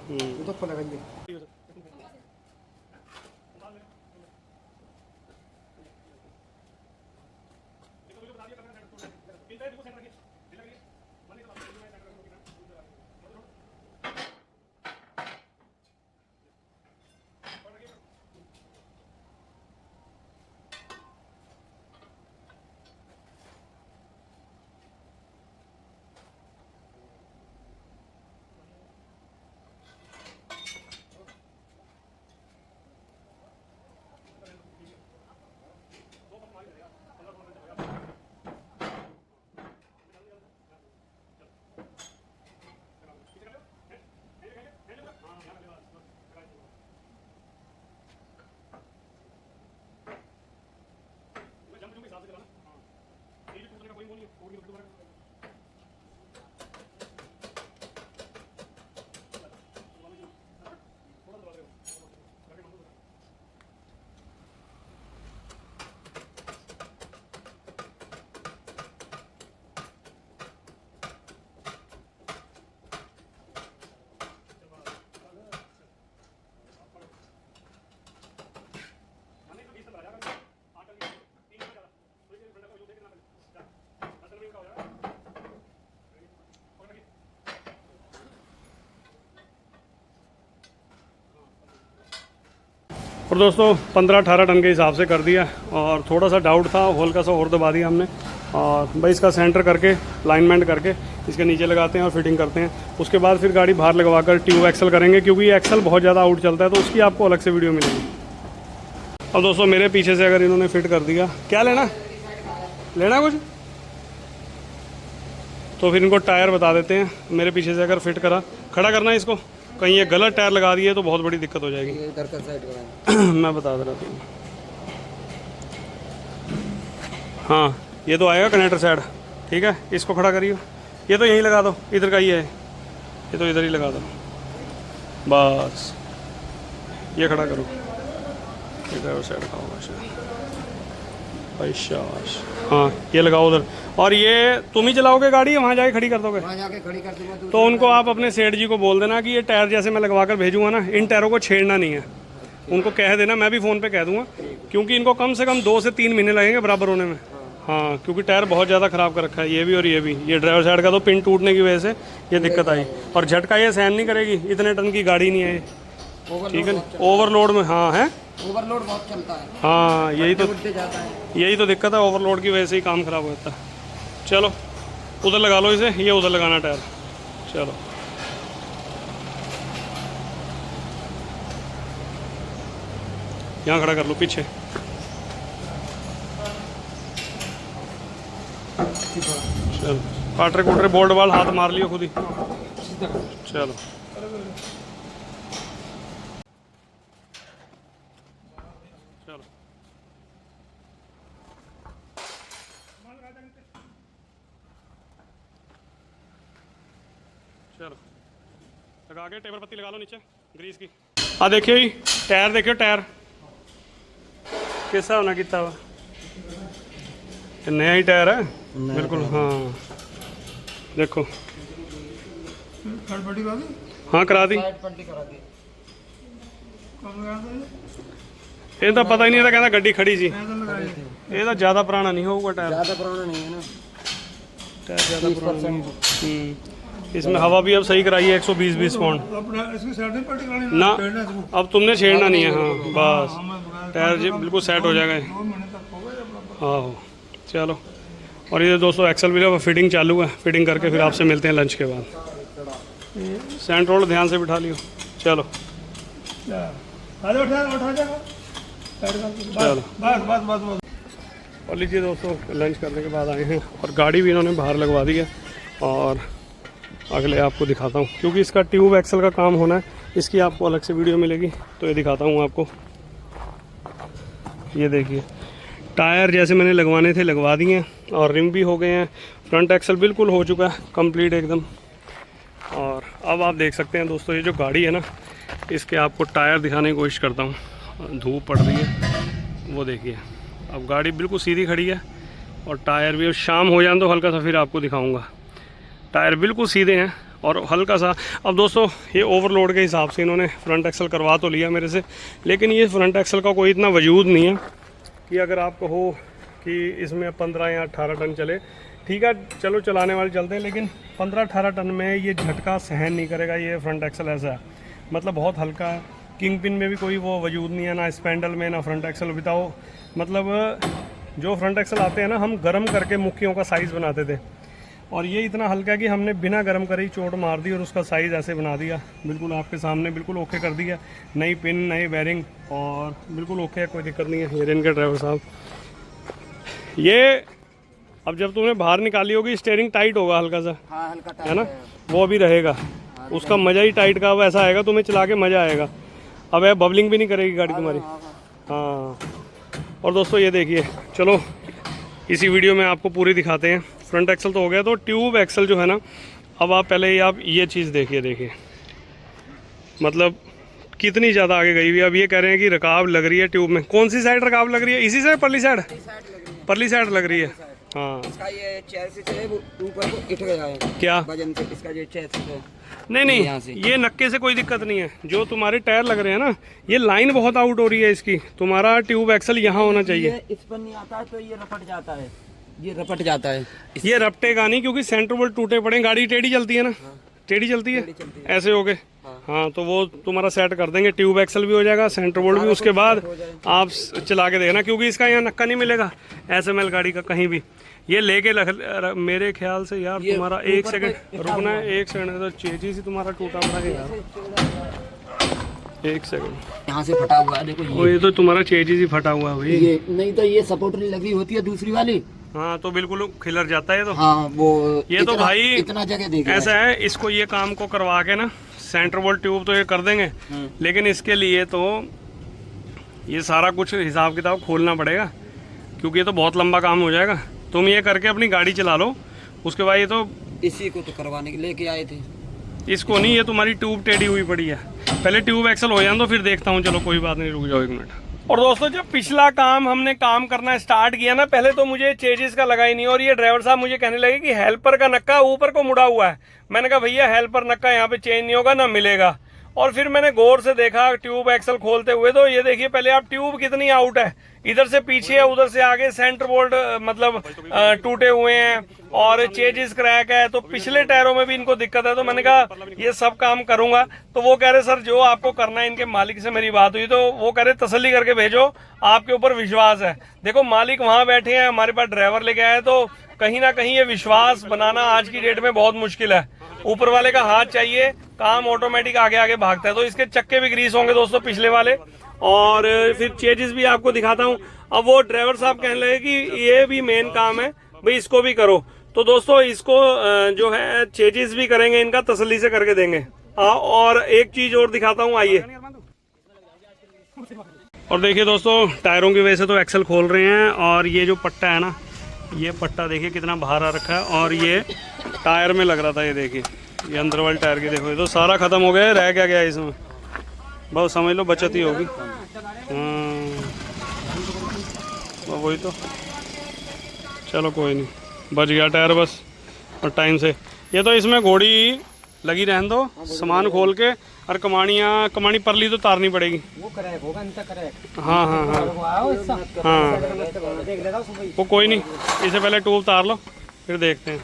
और दोस्तों 15-18 टन के हिसाब से कर दिया और थोड़ा सा डाउट था हल्का सा और दबा दिया हमने और भाई इसका सेंटर करके अलाइनमेंट करके इसके नीचे लगाते हैं और फिटिंग करते हैं। उसके बाद फिर गाड़ी बाहर लगवा कर ट्यूब एक्सल करेंगे क्योंकि ये एक्सल बहुत ज़्यादा आउट चलता है तो उसकी आपको अलग से वीडियो मिलेगी। अब दोस्तों मेरे पीछे से अगर इन्होंने फिट कर दिया क्या लेना कुछ तो फिर इनको टायर बता देते हैं। मेरे पीछे से अगर फिट करा खड़ा करना इसको कहीं ये गलत टायर लगा दिए तो बहुत बड़ी दिक्कत हो जाएगी। इधर का साइड मैं बता दे रहा हूँ हाँ ये तो आएगा कनेक्टर साइड ठीक है इसको खड़ा करिए ये तो यहीं लगा दो इधर का ही है ये तो इधर ही लगा दो बस ये खड़ा करो इधर साइड का होगा शाबाश हाँ ये लगाओ उधर और ये तुम ही चलाओगे गाड़ी वहाँ जाके खड़ी कर दोगे? वहाँ जाके खड़ी कर दूंगा तो उनको आप अपने सेठ जी को बोल देना कि ये टायर जैसे मैं लगवा कर भेजूँगा ना इन टायरों को छेड़ना नहीं है उनको कह देना मैं भी फ़ोन पे कह दूँगा क्योंकि इनको कम से कम 2 से 3 महीने लगेंगे बराबर होने में। हाँ क्योंकि टायर बहुत ज़्यादा ख़राब कर रखा है ये भी और ये ड्राइवर साइड का तो पिन टूटने की वजह से ये दिक्कत आई और झटका ये सहन नहीं करेगी इतने टन की गाड़ी नहीं है ये ठीक है ओवरलोड में हाँ है ओवरलोड बहुत चलता है हाँ यही तो दिक्कत है ओवरलोड की वजह से ही काम ख़राब होता है। चलो उधर लगा लो इसे ये उधर लगाना टायर चलो यहाँ खड़ा कर लो पीछे चलो काटरे कूटरे बोल्ट वाल हाथ मार लियो खुद ही चलो चलो चलो लगा के टेबल पत्ती लगा लो नीचे ग्रीस की। हाँ देखियो जी टायर देखियो टायर किस हिसाब ना किया हुआ नया ही टायर है बिल्कुल हाँ देखो हाँ करा दी ये तो पता ही नहीं था कहना गड्डी खड़ी सी ये तो ज़्यादा पुराना नहीं होगा टायर ज़्यादा पुराना नहीं है ना टायर ज़्यादा पुराना नहीं इसमें हवा भी अब सही कराई है 120-20 पाउंड अपना इसकी साइड में पट्टी करानी ना। छेड़ना इसको। अब तुमने छेड़ना नहीं है। हाँ बस मैं टायर जी बिल्कुल सेट हो जाएगा। 2 महीने तक हो गए अपना। हाँ चलो। और ये दोस्तों एक्सल व्हील फिटिंग चालू है, फिटिंग करके फिर आपसे मिलते हैं लंच के बाद। सेंट रोड ध्यान से बिठा लियो। चलो अरे उठा जाएगा चलो। बस बस बस बस। और लीजिए दोस्तों, लंच करने के बाद आए हैं और गाड़ी भी इन्होंने बाहर लगवा दी है और अगले आपको दिखाता हूँ, क्योंकि इसका ट्यूब एक्सल का काम होना है, इसकी आपको अलग से वीडियो मिलेगी तो ये दिखाता हूँ आपको। ये देखिए टायर जैसे मैंने लगवाने थे लगवा दिए हैं और रिम भी हो गए हैं, फ्रंट एक्सल बिल्कुल हो चुका है कंप्लीट एकदम। और अब आप देख सकते हैं दोस्तों, ये जो गाड़ी है ना, इसके आपको टायर दिखाने की कोशिश करता हूँ। धूप पड़ रही है, वो देखिए अब गाड़ी बिल्कुल सीधी खड़ी है और टायर भी, अब शाम हो जाए तो हल्का सा फिर आपको दिखाऊंगा। टायर बिल्कुल सीधे हैं और हल्का सा, अब दोस्तों ये ओवरलोड के हिसाब से इन्होंने फ्रंट एक्सल करवा तो लिया मेरे से, लेकिन ये फ्रंट एक्सल का कोई इतना वजूद नहीं है कि अगर आपको हो कि इसमें 15 या 18 टन चले, ठीक है चलो चलाने वाले चलते हैं, लेकिन 15-18 टन में ये झटका सहन नहीं करेगा। ये फ्रंट एक्सल ऐसा है, मतलब बहुत हल्का है। किंग पिन में भी कोई वो वजूद नहीं है, ना स्पेंडल में ना फ्रंट एक्सल। बताओ मतलब जो फ्रंट एक्सल आते हैं ना, हम गर्म करके मुक्कियों का साइज़ बनाते थे, और ये इतना हल्का है कि हमने बिना गर्म करे ही चोट मार दी और उसका साइज़ ऐसे बना दिया, बिल्कुल आपके सामने बिल्कुल ओके कर दिया। नई पिन, नई बेरिंग और बिल्कुल ओके है, कोई दिक्कत नहीं है। ये इनके ड्राइवर साहब, ये अब जब तुमने बाहर निकाली होगी स्टीयरिंग टाइट होगा हल्का सा, हाँ हल्का टाइट है ना, वो अभी रहेगा, उसका मज़ा ही टाइट का वैसा आएगा, तुम्हें चला के मज़ा आएगा। अब है बबलिंग भी नहीं करेगी गाड़ी तुम्हारी। हाँ और दोस्तों ये देखिए, चलो इसी वीडियो में आपको पूरी दिखाते हैं। फ्रंट एक्सल तो हो गया, तो ट्यूब एक्सल जो है ना, अब आप पहले आप ये चीज़ देखिए मतलब कितनी ज़्यादा आगे गई हुई है। अब ये कह रहे हैं कि रकाब लग रही है ट्यूब में। कौन सी साइड रकाब लग रही है? इसी साइड, परली साइड, परली साइड लग रही है। हाँ इसका ये चेसिस है, वो ऊपर को इट गया है क्या वजन से, इसका ये चेसिस है। नहीं, ये नक्के से कोई दिक्कत नहीं है। जो तुम्हारे टायर लग रहे हैं ना, ये लाइन बहुत आउट हो रही है इसकी। तुम्हारा ट्यूब एक्सल यहाँ होना चाहिए। ये इस पर नहीं आता है तो ये रपट जाता है, ये रपट जाता है। ये रपटेगा नहीं, क्योंकि सेंटर बोल्ट टूटे पड़े। गाड़ी टेढ़ी चलती है ना, टेढ़ी चलती है ऐसे हो गए। हाँ तो वो तुम्हारा सेट कर देंगे, ट्यूब एक्सल भी हो जाएगा, सेंटर बोल्ट भी। उसके बाद आप चला के देखना, क्योंकि इसका यहाँ नक्का नहीं मिलेगा SML गाड़ी का कहीं भी। ये लेके मेरे ख्याल से यार तुम्हारा 1 सेकंड रुकना है, 1 सेकंड, तो चेजी से तुम्हारा टूटा पड़ा है यार। 1 सेकंड, यहाँ से फटा हुआ है देखो ये तो तुम्हारा चेजी ही फटा हुआ है भाई। ये नहीं तो ये सपोर्टरी लगी होती है दूसरी वाली। हाँ तो बिल्कुल खिलर जाता है। तो हाँ वो ये तो भाई इतना जगह देखिए ऐसा है, इसको ये काम को करवा के ना, सेंटर बोल्ट ट्यूब तो ये कर देंगे, लेकिन इसके लिए तो ये सारा कुछ हिसाब किताब खोलना पड़ेगा, क्योंकि ये तो बहुत लंबा काम हो जाएगा। तुम ये करके अपनी गाड़ी चला लो, उसके बाद ये तो इसी को तो करवाने के लेके आए थे। इसको नहीं, ये तुम्हारी ट्यूब टेढ़ी हुई पड़ी है। पहले ट्यूब एक्सल हो जाए तो फिर देखता हूँ। चलो कोई बात नहीं, रुक जाओ 1 मिनट। और दोस्तों जब पिछला काम हमने काम करना स्टार्ट किया ना, पहले तो मुझे चेजिस का लगा ही नहीं, और ये ड्राइवर साहब मुझे कहने लगे कि हेल्पर का नक्का ऊपर को मुड़ा हुआ है। मैंने कहा भैया हेल्पर नक्का यहाँ पे चेंज नहीं होगा, ना मिलेगा। और फिर मैंने गौर से देखा ट्यूब एक्सल खोलते हुए, तो ये देखिए पहले आप ट्यूब कितनी आउट है, इधर से पीछे है, उधर से आगे, सेंटर बोल्ट मतलब टूटे हुए हैं और चेजिस क्रैक है, तो पिछले टायरों में भी इनको दिक्कत है। तो मैंने कहा ये सब काम करूंगा। तो वो कह रहे सर जो आपको करना है, इनके मालिक से मेरी बात हुई, तो वो कह रहे तसल्ली करके भेजो, आपके ऊपर विश्वास है। देखो मालिक वहां बैठे हैं, हमारे पास ड्राइवर लेके आए, तो कहीं ना कहीं ये विश्वास बनाना आज की डेट में बहुत मुश्किल है। ऊपर वाले का हाथ चाहिए, काम ऑटोमेटिक आगे आगे भागता है। तो इसके चक्के भी ग्रीस होंगे दोस्तों पिछले वाले, और फिर चेजिस भी आपको दिखाता हूँ। अब वो ड्राइवर साहब कहने लगे कि ये भी मेन काम है भाई, इसको भी करो। तो दोस्तों इसको जो है चेजिस भी करेंगे, इनका तसल्ली से करके देंगे। और एक चीज और दिखाता हूँ, आइए। और देखिए दोस्तों, टायरों की वजह से तो एक्सल खोल रहे हैं, और ये जो पट्टा है ना, ये पट्टा देखिए कितना बाहर आ रखा है, और ये टायर में लग रहा था। ये देखिए, ये अंदर वाले टायर की देखो, ये तो सारा खत्म हो गया है। रह क्या गया इसमें, बहुत समझ लो बचत ही होगी। वही तो, चलो कोई नहीं, बच गया टायर बस, और टाइम से। ये तो इसमें घोड़ी लगी रहने दो, सामान खोल के, और कमानी परली तो तारनी पड़ेगी। वो क्रैक होगा, अंतर क्रैक। हाँ हाँ हाँ हाँ, वो कोई नहीं, इससे पहले ट्यूब तार लो, फिर देखते हैं।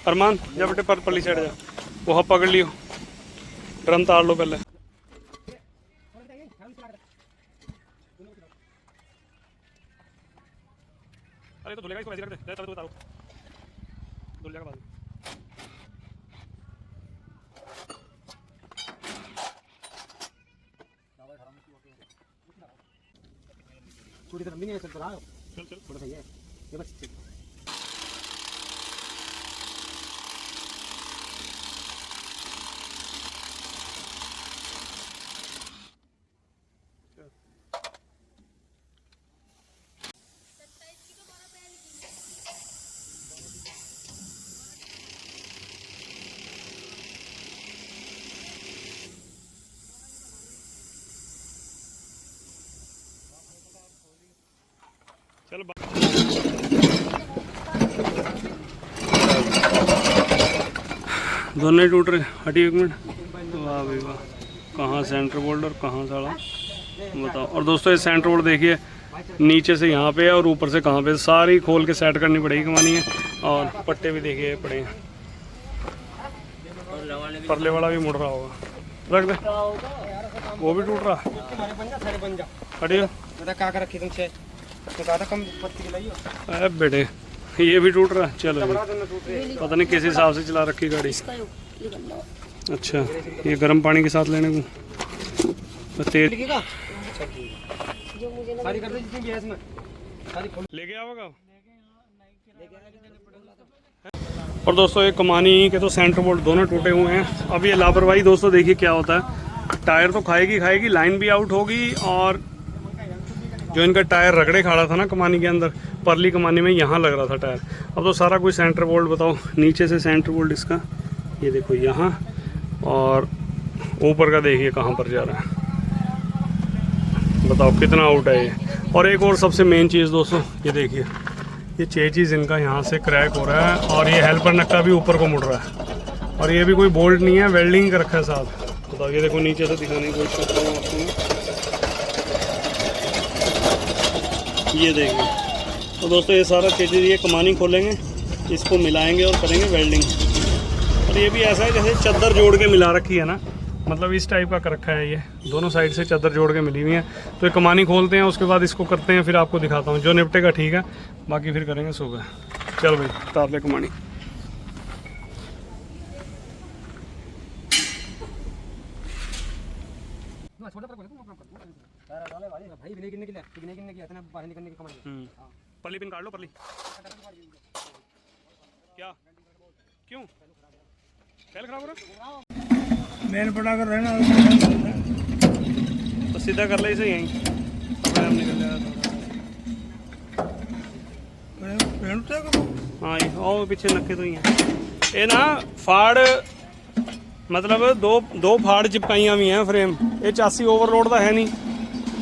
अरमान जा बेटे पर पल्ली साइड जा, वो हाँ पकड़ लियो, ड्रम तार लो पहले। अरे तो धुलेगा इसको, ऐसे रख दे, तब तो उतारो, धुल जाएगा बाद में। पूरी तरह नहीं चल रहा है, चल चल थोड़ा सा ये बस चल दोनों ही टूट रहे। हटी एक मिनट। वाह भाई वाह, कहाँ सेंटर बोल्ट और कहाँ साला बताओ। और दोस्तों ये सेंटर बोल्ट देखिए नीचे से यहाँ पे है और ऊपर से कहाँ पे, सारी खोल के सेट करनी पड़ेगी कमानी है। और पट्टे भी देखिए पड़े हैं, परले वाला भी मुड़ रहा होगा, रख दे। वो भी टूट रहा। हटियो क्या कर रखी तुमसे, तो कहा था कम पत्ती लाइयो। अरे बेटे ये भी टूट रहा। चलो पता नहीं किस हिसाब से चला रखी गाड़ी। अच्छा ये गर्म पानी के साथ लेने को तेल लेके आओगा। और दोस्तों ये कमानी के तो सेंटर बोल्ट दोनों टूटे हुए हैं। अब ये लापरवाही दोस्तों देखिए क्या होता है, टायर तो खाएगी, लाइन भी आउट होगी। और जो इनका टायर रगड़े खा रहा था ना कमानी के अंदर, परली कमानी में यहाँ लग रहा था टायर। अब तो सारा कुछ सेंटर बोल्ट बताओ, नीचे से सेंटर बोल्ट इसका ये देखो यहाँ, और ऊपर का देखिए कहाँ पर जा रहा है, बताओ कितना आउट है ये। और एक और सबसे मेन चीज़ दोस्तों ये देखिए, ये चेजिस इनका यहाँ से क्रैक हो रहा है और ये हेल्पर नक्का भी ऊपर को मुड़ रहा है। और ये भी कोई बोल्ट नहीं है, वेल्डिंग का रखा है साथ। बताओ ये देखो नीचे से दिखाने की कोशिश करता हूँ आपको, ये देखिए। तो दोस्तों ये सारा चीज़ ये कमानी खोलेंगे, इसको मिलाएंगे और करेंगे वेल्डिंग। और ये भी ऐसा है जैसे चादर जोड़ के मिला रखी है ना, मतलब इस टाइप का कर रखा है। ये दोनों साइड से चादर जोड़ के मिली हुई है। तो ये कमानी खोलते हैं, उसके बाद इसको करते हैं, फिर आपको दिखाता हूँ। जो निपटेगा ठीक है, बाकी फिर करेंगे सुबह। चल भाई तार ले कमानी। भाई बिना गिनने के लिए इतना बाहर निकलने की कमाई। परली पिन काट लो, परली क्या क्यों पहले खराब हो रहा, मेन पटा कर रहना तो सीधा कर ले इसे यहीं निकल जाएगा। हाँ ये और पीछे नक्के तो ही हैं ये ना, फाड़ मतलब दो फाड़ चिपकाइया हुई हैं फ्रेम। ये चासी ओवरलोड का है नहीं,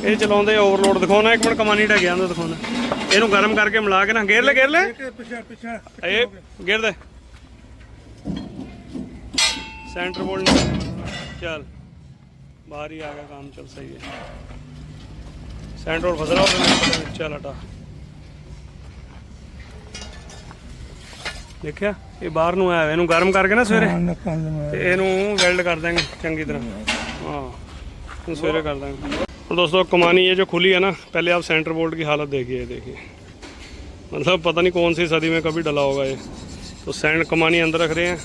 ये चलाते ओवरलोड। दिखाओ ना एक मिनट, कमानी ढह गया दिखाओ ना। इनू गर्म करके मिला के ना घेर ले ये घेर दे सेंटर बोल्ट। चल बाहर ही आ गया काम, चल सही है। सेंटर बोल्ट फस रहा, चल हटा। देखिया ये बाहर नू आया, इनू गर्म करके ना सवेरे इनू वेल्ड कर देंगे चंगी तरह। हाँ सवेरे कर देंगे। और दोस्तों कमानी ये जो खुली है ना, पहले आप सेंटर बोल्ट की हालत देखिए, देखिए मतलब पता नहीं कौन सी सदी में कभी डला होगा ये। तो कमानी अंदर रख रहे हैं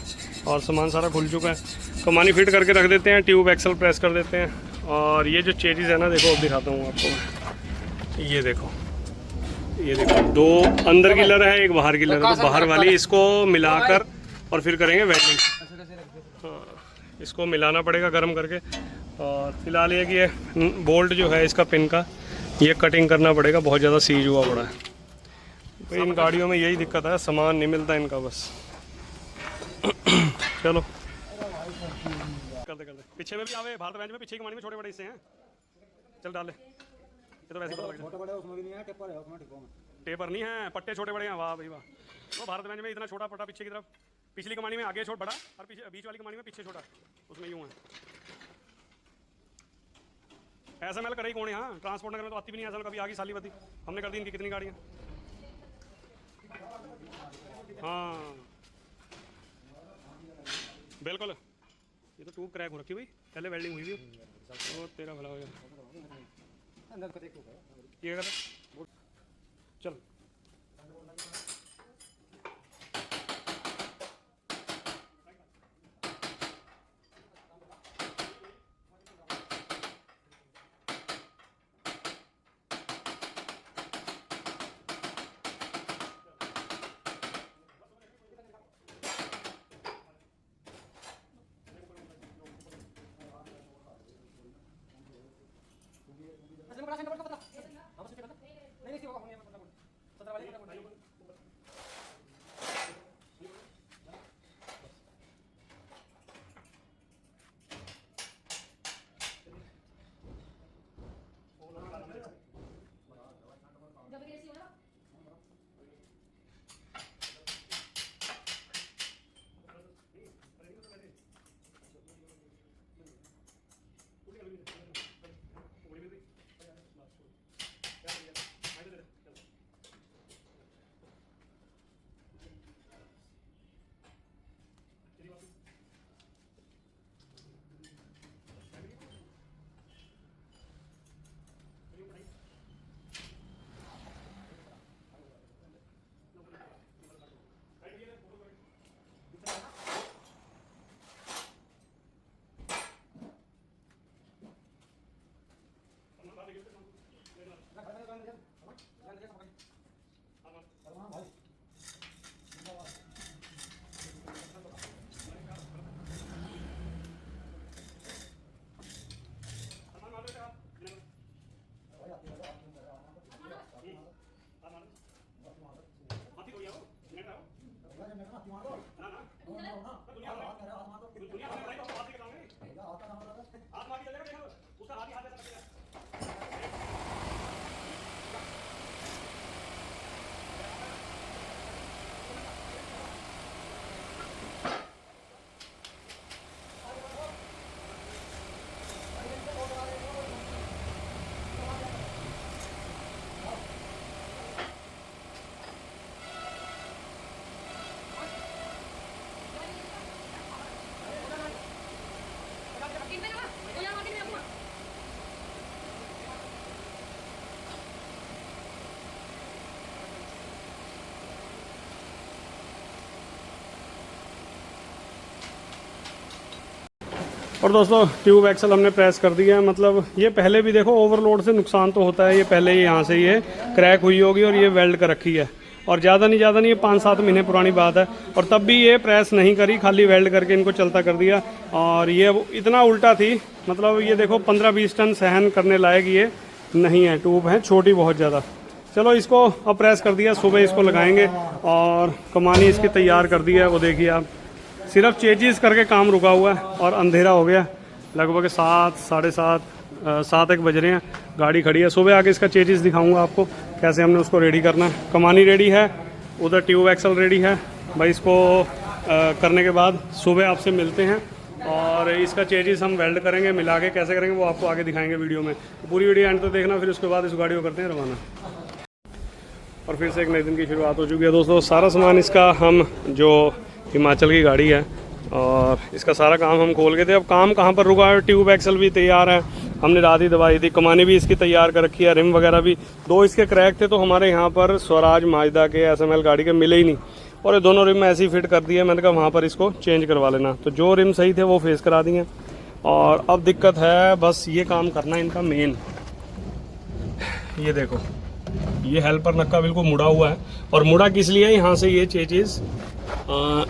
और सामान सारा खुल चुका है। कमानी फिट करके रख देते हैं, ट्यूब एक्सल प्रेस कर देते हैं। और ये जो चेजिस है ना, देखो अब दिखाता हूँ आपको। ये देखो दो अंदर की लर है, एक बाहर की लर है। तो बाहर वाली इसको मिलाकर और फिर करेंगे वेल्डिंग। हाँ इसको मिलाना पड़ेगा गर्म करके। और फिलहाल ये कि ये बोल्ट जो है इसका पिन का, ये कटिंग करना पड़ेगा, बहुत ज़्यादा सीज हुआ पड़ा है। तो इन गाड़ियों में यही दिक्कत है, सामान नहीं मिलता इनका बस। चलो कर दे पीछे में भी आवे, भारत बेंच में पीछे की कमानी में छोटे बड़े हिस्से हैं। चल डाल ले, ये तो वैसे ही पता लग छोटे बड़े उसमें भी नहीं है, टेपर है उसमें, ठीक है टेपर नहीं है, पट्टे छोटे बड़े हैं। वाह भाई वाह। तो भारत बेंच में इतना छोटा पट्टा पीछे की तरफ, पिछली कमानी में आगे छोटा बड़ा और पीछे बीच वाली कमानी में पीछे छोटा, उसमें यूँ है। ऐसा मैल करे ही कौन है यहाँ, ट्रांसपोर्ट नगर में तो आती भी नहीं ऐसा, कभी आगे साली बदी हमने कर दी इनकी कितनी गाड़ियाँ। हाँ बिल्कुल। ये तो ट्यूब क्रैक हो रखी भाई, पहले वेल्डिंग हुई थी। तो तेरा भला हो गया। अंदर को देखो ये कर चल। और दोस्तों ट्यूब एक्सल हमने प्रेस कर दिया है। मतलब ये पहले भी देखो ओवरलोड से नुकसान तो होता है। ये पहले ही यहाँ से ये क्रैक हुई होगी और ये वेल्ड कर रखी है, और ज़्यादा नहीं ये 5-7 महीने पुरानी बात है। और तब भी ये प्रेस नहीं करी, खाली वेल्ड करके इनको चलता कर दिया। और ये इतना उल्टा थी, मतलब ये देखो 15-20 टन सहन करने लायक ये नहीं है। ट्यूब है छोटी बहुत ज़्यादा। चलो इसको अब प्रेस कर दिया, सुबह इसको लगाएंगे। और कमानी इसकी तैयार कर दी है, वो देखिए आप, सिर्फ चेंजेस करके काम रुका हुआ है। और अंधेरा हो गया, लगभग 7, साढ़े 7 एक बज रहे हैं। गाड़ी खड़ी है, सुबह आके इसका चेंजेस दिखाऊंगा आपको कैसे हमने उसको रेडी करना है। कमानी रेडी है, उधर ट्यूब एक्सल रेडी है भाई। इसको करने के बाद सुबह आपसे मिलते हैं और इसका चेंजेस हम वेल्ड करेंगे, मिला के कैसे करेंगे वो आपको आगे दिखाएंगे वीडियो में। तो पूरी वीडियो एंड तक देखना, फिर उसके बाद इस गाड़ी को करते हैं रवाना। और फिर से एक नए दिन की शुरुआत हो चुकी है दोस्तों। सारा सामान इसका हम जो हिमाचल की गाड़ी है और इसका सारा काम हम खोल गए थे। अब काम कहाँ पर रुका है, ट्यूब एक्सल भी तैयार है, हमने रात ही दबाई थी। कमानी भी इसकी तैयार कर रखी है, रिम वगैरह भी। 2 इसके क्रैक थे तो हमारे यहाँ पर स्वराज माजदा के SML गाड़ी के मिले ही नहीं, और ये दोनों रिम ऐसे ही फिट कर दिए। मैंने कहा वहाँ पर इसको चेंज करवा लेना, तो जो रिम सही थे वो फेस करा दिए। और अब दिक्कत है बस ये काम करना इनका मेन। ये देखो, ये हेल्पर नक्का बिल्कुल मुड़ा हुआ है, और मुड़ा किस लिए है, यहाँ से ये चेंजेस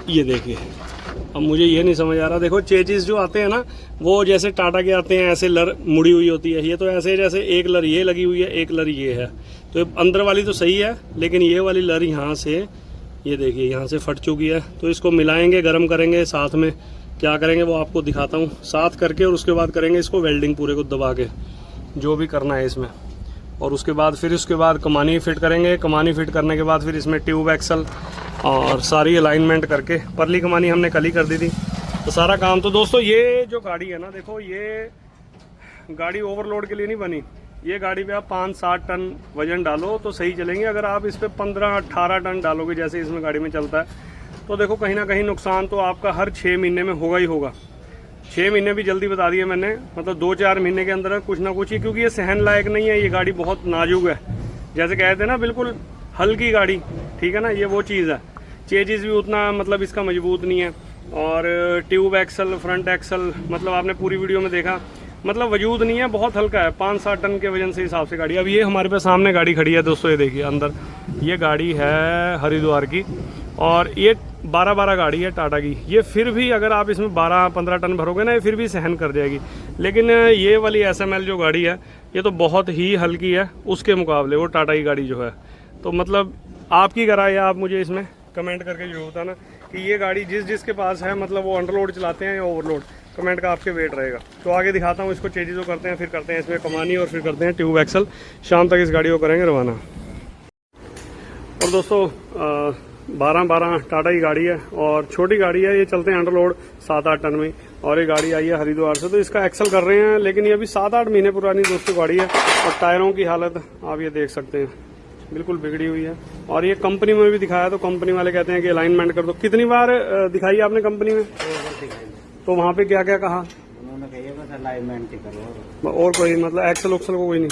ये देखिए। अब मुझे ये नहीं समझ आ रहा, देखो चेंजेस जो आते हैं ना वो जैसे टाटा के आते हैं, ऐसे लर मुड़ी हुई होती है। ये तो ऐसे जैसे एक लर ये लगी हुई है, एक लर ये है, तो अंदर वाली तो सही है, लेकिन ये वाली लर यहाँ से, ये देखिए यहाँ से फट चुकी है। तो इसको मिलाएंगे, गर्म करेंगे, साथ में क्या करेंगे वो आपको दिखाता हूँ साथ करके। और उसके बाद करेंगे इसको वेल्डिंग पूरे को दबा के, जो भी करना है इसमें। और उसके बाद कमानी फिट करेंगे। कमानी फिट करने के बाद फिर इसमें ट्यूब एक्सल और सारी अलाइनमेंट करके, परली कमानी हमने कल ही कर दी थी। तो सारा काम, तो दोस्तों ये जो गाड़ी है ना, देखो ये गाड़ी ओवरलोड के लिए नहीं बनी। ये गाड़ी पे आप 5-7 टन वजन डालो तो सही चलेंगे। अगर आप इस पर 15-18 टन डालोगे, जैसे इसमें गाड़ी में चलता है, तो देखो कहीं ना कहीं नुकसान तो आपका हर 6 महीने में होगा ही होगा। 6 महीने भी जल्दी बता दिए मैंने, मतलब 2-4 महीने के अंदर कुछ ना कुछ ही, क्योंकि ये सहन लायक नहीं है, ये गाड़ी बहुत नाजुक है। जैसे कहते हैं ना बिल्कुल हल्की गाड़ी, ठीक है ना, ये वो चीज़ है। चेजिस भी उतना मतलब इसका मजबूत नहीं है, और ट्यूब एक्सल, फ्रंट एक्सल, मतलब आपने पूरी वीडियो में देखा, मतलब वजूद नहीं है, बहुत हल्का है। 5-7 टन के वजन से हिसाब से गाड़ी। अब ये हमारे पे सामने गाड़ी खड़ी है दोस्तों, ये देखिए अंदर, ये गाड़ी है हरिद्वार की, और ये 12 गाड़ी है टाटा की। ये फिर भी अगर आप इसमें 12-15 टन भरोगे ना, ये फिर भी सहन कर जाएगी। लेकिन ये वाली SML जो गाड़ी है, ये तो बहुत ही हल्की है उसके मुकाबले, वो टाटा की गाड़ी जो है। तो मतलब आपकी राय है, आप मुझे इसमें कमेंट करके जरूर बताना कि ये गाड़ी जिसके पास है, मतलब वो अंडरलोड चलाते हैं या ओवरलोड, कमेंट का आपके वेट रहेगा। तो आगे दिखाता हूँ इसको, चेजिस करते हैं, फिर करते हैं इसमें कमानी, और फिर करते हैं ट्यूब एक्सल। शाम तक इस गाड़ी को करेंगे रवाना। और दोस्तों 12 टाटा की गाड़ी है, और छोटी गाड़ी है, ये चलते हैं अंडरलोड 7-8 टन में, और ये गाड़ी आई है हरिद्वार से। तो इसका एक्सल कर रहे हैं, लेकिन ये अभी 7-8 महीने पुरानी दोस्तों गाड़ी है, और टायरों की हालत आप ये देख सकते हैं, बिल्कुल बिगड़ी हुई है। और ये कंपनी में भी दिखाया, तो कंपनी वाले कहते हैं कि अलाइनमेंट कर दो। कितनी बार दिखाई आपने कंपनी में? तो वहाँ पे क्या क्या कहा उन्होंने? कहिए बस अलाइनमेंट ही करो, और कोई मतलब एक्सल उक्सल को कोई नहीं।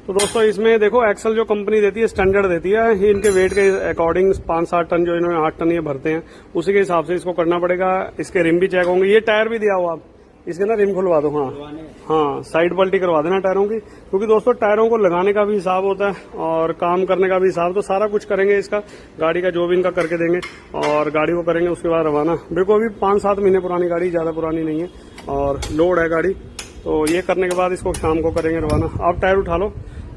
तो दोस्तों इसमें देखो, एक्सल जो कंपनी देती है स्टैंडर्ड देती है, ये इनके वेट के अकॉर्डिंग 5-7 टन जो इन्होंने 8 टन ये भरते हैं, उसी के हिसाब से इसको करना पड़ेगा। इसके रिम भी चेक होंगे। ये टायर भी दिया हुआ, आप इसके ना रिम खुलवा दो। हाँ, साइड पल्टी करवा देना टायरों की, क्योंकि दोस्तों टायरों को लगाने का भी हिसाब होता है और काम करने का भी हिसाब, तो सारा कुछ करेंगे इसका, गाड़ी का जो भी इनका करके देंगे, और गाड़ी को करेंगे उसके बाद रवाना। बिल्कुल अभी 5-7 महीने पुरानी गाड़ी, ज़्यादा पुरानी नहीं है, और लोड है गाड़ी। तो ये करने के बाद इसको शाम को करेंगे रवाना। आप टायर उठा लो।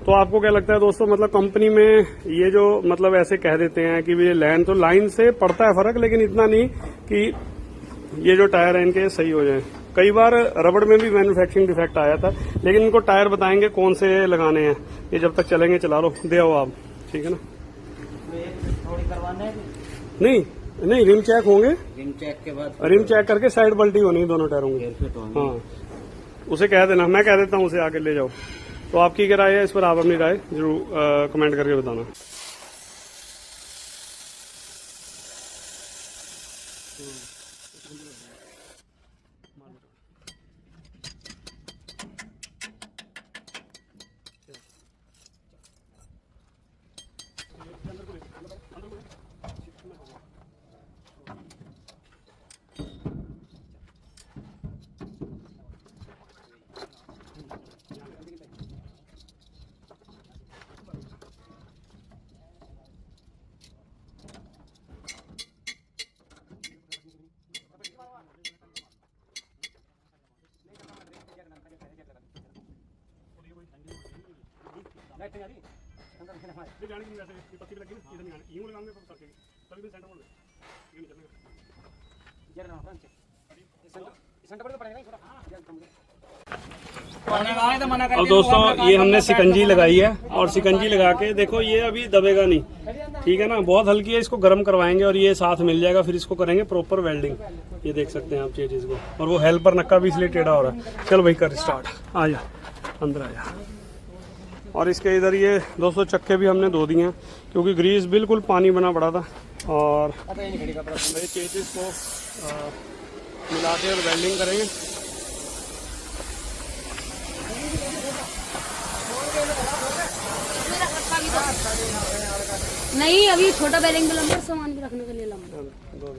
तो आपको क्या लगता है दोस्तों, मतलब कंपनी में ये जो मतलब ऐसे कह देते हैं कि ये लाइन, तो लाइन से पड़ता है फर्क, लेकिन इतना नहीं कि ये जो टायर है इनके सही हो जाए। कई बार रबड़ में भी मैन्युफैक्चरिंग डिफेक्ट आया था, लेकिन इनको टायर बताएंगे कौन से लगाने हैं। ये जब तक चलेंगे चला लो, दे आओ आप, ठीक है ना। थोड़ी करवाने नहीं रिम चेक होंगे, रिम चेक के बाद रिम चेक करके साइड पल्टी होनी है दोनों टायरों की। हाँ, उसे कह देना, मैं कह देता हूँ उसे, आके ले जाओ। तो आपकी क्या राय है इस पर, आप अपनी राय जरूर कमेंट करके बताना। अब दोस्तों ये हमने सिकंजी लगाई है, और सिकंजी लगा के देखो ये अभी दबेगा नहीं, ठीक है ना, बहुत हल्की है। इसको गर्म करवाएंगे और ये साथ मिल जाएगा, फिर इसको करेंगे प्रॉपर वेल्डिंग। ये देख सकते हैं आप चीज को, और वो हेल्पर नक्का भी इसलिए टेढ़ा हो रहा है। चल भाई कर स्टार्ट, आ जा अंदर आ जा। और इसके इधर ये दोस्तों चक्के भी हमने धो दिए हैं, क्योंकि ग्रीस बिल्कुल पानी बना पड़ा था। और चेजिस को मिला के और वेल्डिंग करेंगे। नहीं, अभी छोटा बैरिंग भी लंबा, सामान भी रखने के लिए लंबा।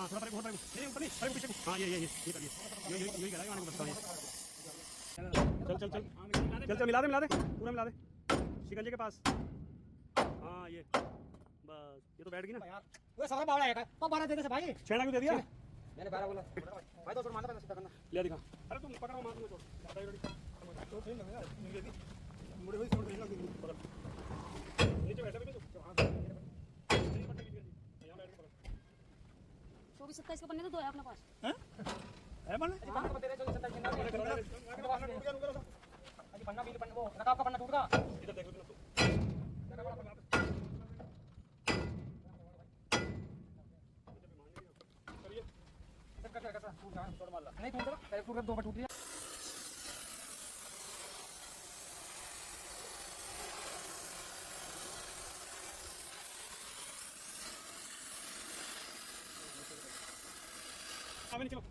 हाँ थोड़ा नहीं ऊपर नहीं पीछे हाँ ये करिए यही कह रहा है आने को बस चल मिला दे पूरा मिला दे शिकंजे के पास हाँ ये बस ये तो बैठ गई ना वो सारा बावड़ा है तो 12 दे दे भाई छेड़ा क्यों दे दिया मैंने 12 बोला भाई तो छोड़ मारना सीधा करना ले दिखा अरे तुम पकड़ो मार दो तो सही लगेगा मुड़े हुई छोड़ देना पकड़ नीचे बैठा भी तो यहां बैठ के पकड़ 24-27 के पन्ने तो दो है अपने पास है बने तेरे चल 27 पन्ना भी पन्ना वो नकाब का पन्ना टूट गया इधर देखो तू नहीं टूट रहा पहले टूट 2 बार टूट गया आवे चलो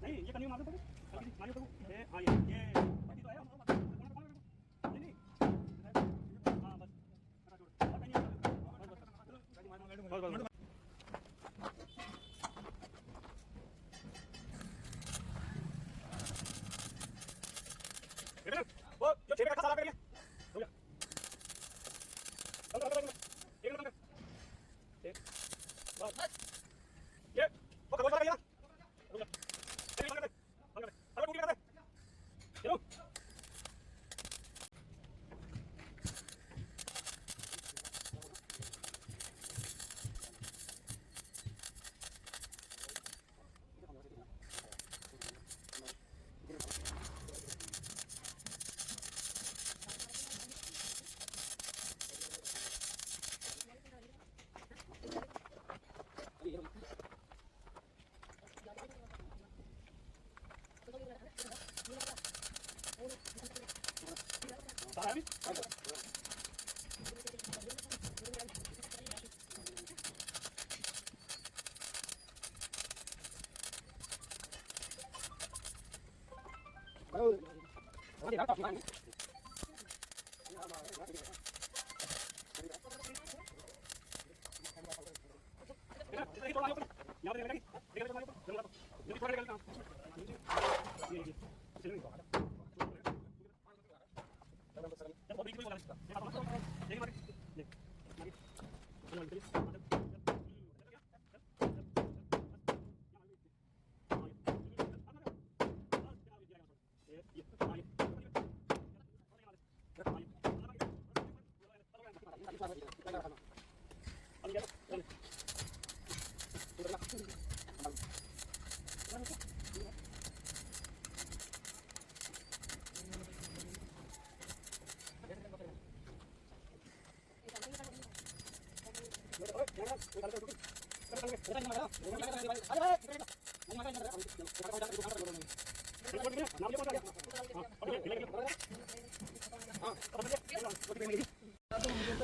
नहीं ये कन्नी मार दो मार दो ये हां ये बाकी तो है नहीं हां बस वो जो छेड़ का सारा कर ले हो गया एक बस ये वो कब कर गया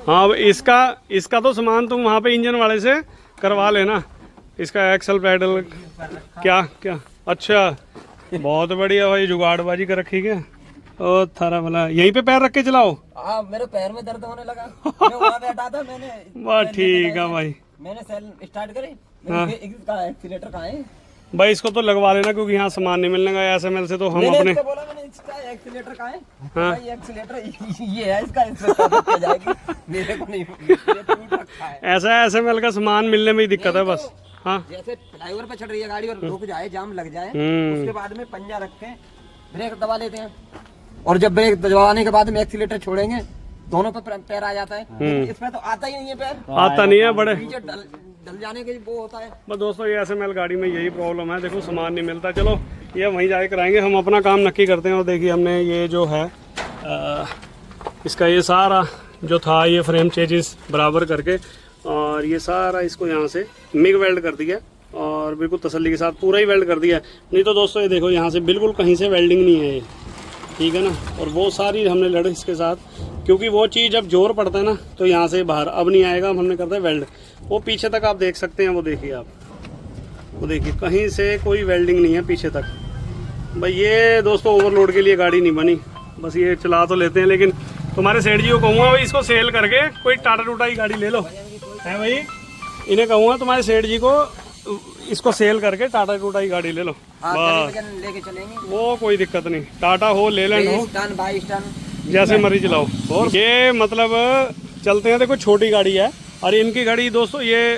हाँ इसका तो सामान तुम वहाँ पे इंजन वाले से करवा लेना। इसका एक्सल पैडल क्या क्या अच्छा बहुत बढ़िया भाई, जुगाड़बाजी कर रखी क्या। ओ थारा भला यहीं पे पैर रख के चलाओ। हाँ मेरे पैर में दर्द होने लगा, मैं वहाँ बैठा था, मैंने वाह ठीक है भाई, मैंने सेल स्टार्ट करी, एक्सीलेटर कहाँ है भाई इसको तो लगवा लेना क्योंकि यहाँ सामान नहीं मिलने का एसएमएल से तो हम मैंने अपने इसको बोला, मैंने इसका एक्सीलेटर कहाँ है, भाई एक्सीलेटर ये है इसका, इसमें जाएगी मेरे को नहीं, ये टूट रखा है। ऐसा एसएमएल का सामान मिलने में ही दिक्कत है बस। हाँ जैसे फ्लाईओवर पे चढ़ रही है गाड़ी और रुक जाए, जाम लग जाए, उसके बाद में पंजा रख के ब्रेक दबा लेते हैं, और जब ब्रेक दबाने के बाद में एक्सीलेटर छोड़ेंगे दोनों पे पैर आ जाता है। इसमें तो आता ही नहीं है पैर, आता नहीं है बड़े ढल जाने के वो होता है। बस दोस्तों ये SML गाड़ी में यही प्रॉब्लम है, देखो सामान नहीं मिलता। चलो ये वहीं जाके कराएंगे, हम अपना काम नक्की करते हैं। और देखिए हमने ये जो है इसका ये सारा जो था ये फ्रेम चेंजेस बराबर करके और ये सारा इसको यहाँ से मिग वेल्ड कर दिया और बिल्कुल तसल्ली के साथ पूरा ही वेल्ड कर दिया। नहीं तो दोस्तों ये देखो यहाँ से बिल्कुल कहीं से वेल्डिंग नहीं है ये, ठीक है ना। और वो सारी हमने लड़ इसके साथ, क्योंकि वो चीज़ जब जोर पड़ता है ना तो यहाँ से बाहर अब नहीं आएगा, हमने करता है वेल्ड। वो पीछे तक आप देख सकते हैं, वो देखिए आप, वो देखिए कहीं से कोई वेल्डिंग नहीं है पीछे तक। भाई ये दोस्तों ओवरलोड के लिए गाड़ी नहीं बनी, बस ये चला तो लेते हैं। लेकिन तुम्हारे सेठ जी को कहूँगा भाई इसको सेल करके कोई टाटा टूटा की गाड़ी ले लो, है भाई। इन्हें कहूँगा तुम्हारे सेठ जी को इसको सेल करके टाटा टूटा की गाड़ी ले लो, बस लेके चलेंगे, वो कोई दिक्कत नहीं। टाटा हो, लेलैंड हो, 22 टन जैसे मर्जी चलाओ। और ये मतलब चलते हैं, देखो छोटी गाड़ी है। और इनकी गाड़ी दोस्तों ये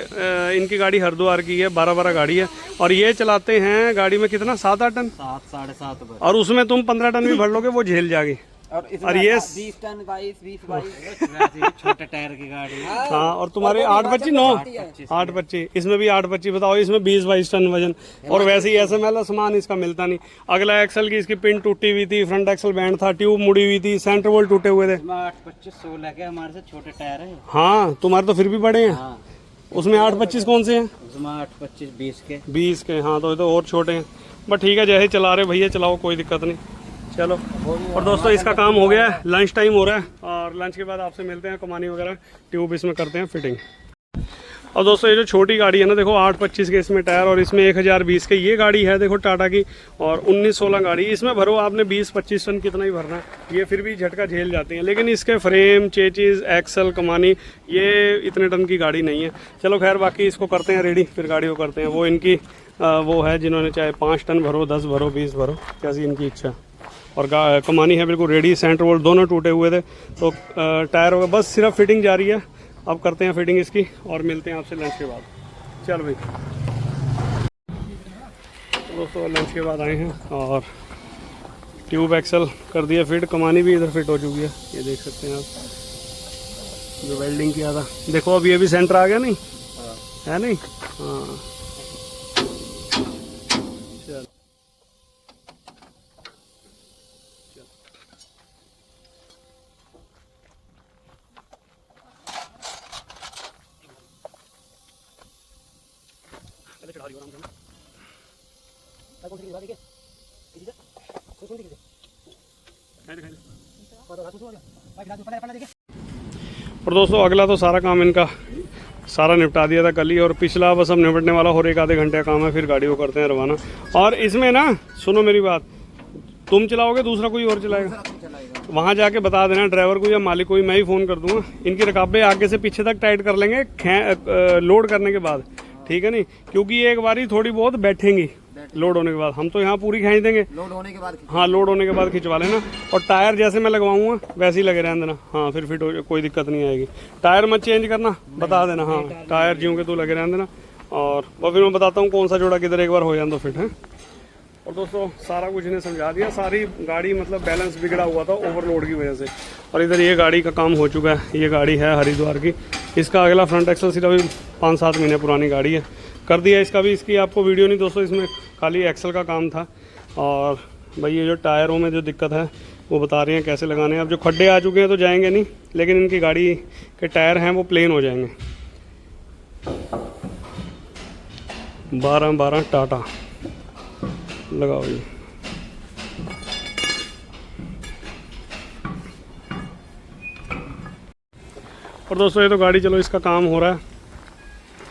इनकी गाड़ी हरिद्वार की है, 12 गाड़ी है। और ये चलाते हैं गाड़ी में कितना 7-8 टन, 7-7.5 और उसमें तुम 15 टन भी भर लोगे वो झेल जाएगी। और ये 20 टन 22 छोटे टायर की गाड़ी। हाँ, और तुम्हारे 8-25 9 8-25, इसमें भी 8-25 बताओ, इसमें 20-22 टन वजन। और वैसे ही SML सामान इसका मिलता नहीं। अगला एक्सल की इसकी पिन टूटी हुई थी, फ्रंट एक्सल बैंड था, ट्यूब मुड़ी हुई थी, सेंटर बोल्ट टूटे हुए थे। 8-25-16 के हमारे से छोटे टायर है। हाँ तुम्हारे तो फिर भी बड़े हैं। उसमें 8-25 कौन से हैं? उसमें 8-25 20 के। हाँ तो ये तो और छोटे हैं। बट ठीक है, जैसे चला रहे भैया चलाओ, कोई दिक्कत नहीं। चलो, और दोस्तों इसका काम हो गया है, लंच टाइम हो रहा है और लंच के बाद आपसे मिलते हैं। कमानी वगैरह ट्यूब इसमें करते हैं फिटिंग। और दोस्तों ये जो छोटी गाड़ी है ना, देखो 8-25 के इसमें टायर और इसमें 1020 के ये गाड़ी है, देखो टाटा की। और 19-16 गाड़ी, इसमें भरो आपने 20-25 टन कितना ही भरना है, ये फिर भी झटका झेल जाती हैं। लेकिन इसके फ्रेम चेचिस एक्सल कमानी ये इतने टन की गाड़ी नहीं है। चलो खैर, बाकी इसको करते हैं रेडी, फिर गाड़ी को करते हैं। वो इनकी वो है जिन्होंने चाहे 5 टन भरो, 10 भरो, 20 भरो, कैसी इनकी इच्छा। और कमानी है बिल्कुल रेडी, सेंटर बोल्ट दोनों टूटे हुए थे तो टायर होगा, बस सिर्फ फिटिंग जारी है। अब करते हैं फिटिंग इसकी और मिलते हैं आपसे लंच के बाद। चल भाई दोस्तों, लंच के बाद आए हैं और ट्यूब एक्सल कर दिया फिट, कमानी भी इधर फिट हो चुकी है, ये देख सकते हैं आप। जो वेल्डिंग किया था देखो, अब ये भी सेंटर आ गया नहीं है, नहीं हाँ। चल और दोस्तों अगला तो सारा काम इनका सारा निपटा दिया था कल ही, और पिछला बस अब निपटने वाला, और 1 आधे घंटे का काम है, फिर गाड़ी को करते हैं रवाना। और इसमें ना सुनो मेरी बात, तुम चलाओगे दूसरा कोई और चलाएगा, वहाँ जाके बता देना ड्राइवर को या मालिक को, मैं ही फ़ोन कर दूंगा। इनकी रकाबें आगे से पीछे तक टाइट कर लेंगे लोड करने के बाद, ठीक है नहीं, क्योंकि एक बारी थोड़ी बहुत बैठेंगी लोड होने के बाद, हम तो यहाँ पूरी खींच देंगे लोड होने के बाद। हाँ, लोड होने के बाद खिंचवा लेना। और टायर जैसे मैं लगवाऊंगा वैसे ही लगे रहने देना, हाँ फिर फिट हो, कोई दिक्कत नहीं आएगी। टायर मत चेंज करना, बता देना, हाँ टायर ज्यों के तो लगे रहने देना। और वो फिर मैं बताता हूँ कौन सा जोड़ा किधर, एक बार हो जाए तो फिट है। और दोस्तों सारा कुछ इन्हें समझा दिया, सारी गाड़ी मतलब बैलेंस बिगड़ा हुआ था ओवरलोड की वजह से। और इधर ये गाड़ी का काम हो चुका है, ये गाड़ी है हरिद्वार की, इसका अगला फ्रंट एक्सल सिर्फ अभी 5-7 महीने पुरानी गाड़ी है, कर दिया इसका भी। इसकी आपको वीडियो नहीं दोस्तों, इसमें खाली एक्सल का काम था। और भाई ये जो टायरों में जो दिक्कत है वो बता रहे हैं कैसे लगाने हैं। अब जो खड्डे आ चुके हैं तो जाएंगे नहीं, लेकिन इनकी गाड़ी के टायर हैं वो प्लेन हो जाएंगे। 12 टाटा लगाओ जी। और दोस्तों ये तो गाड़ी, चलो इसका काम हो रहा है,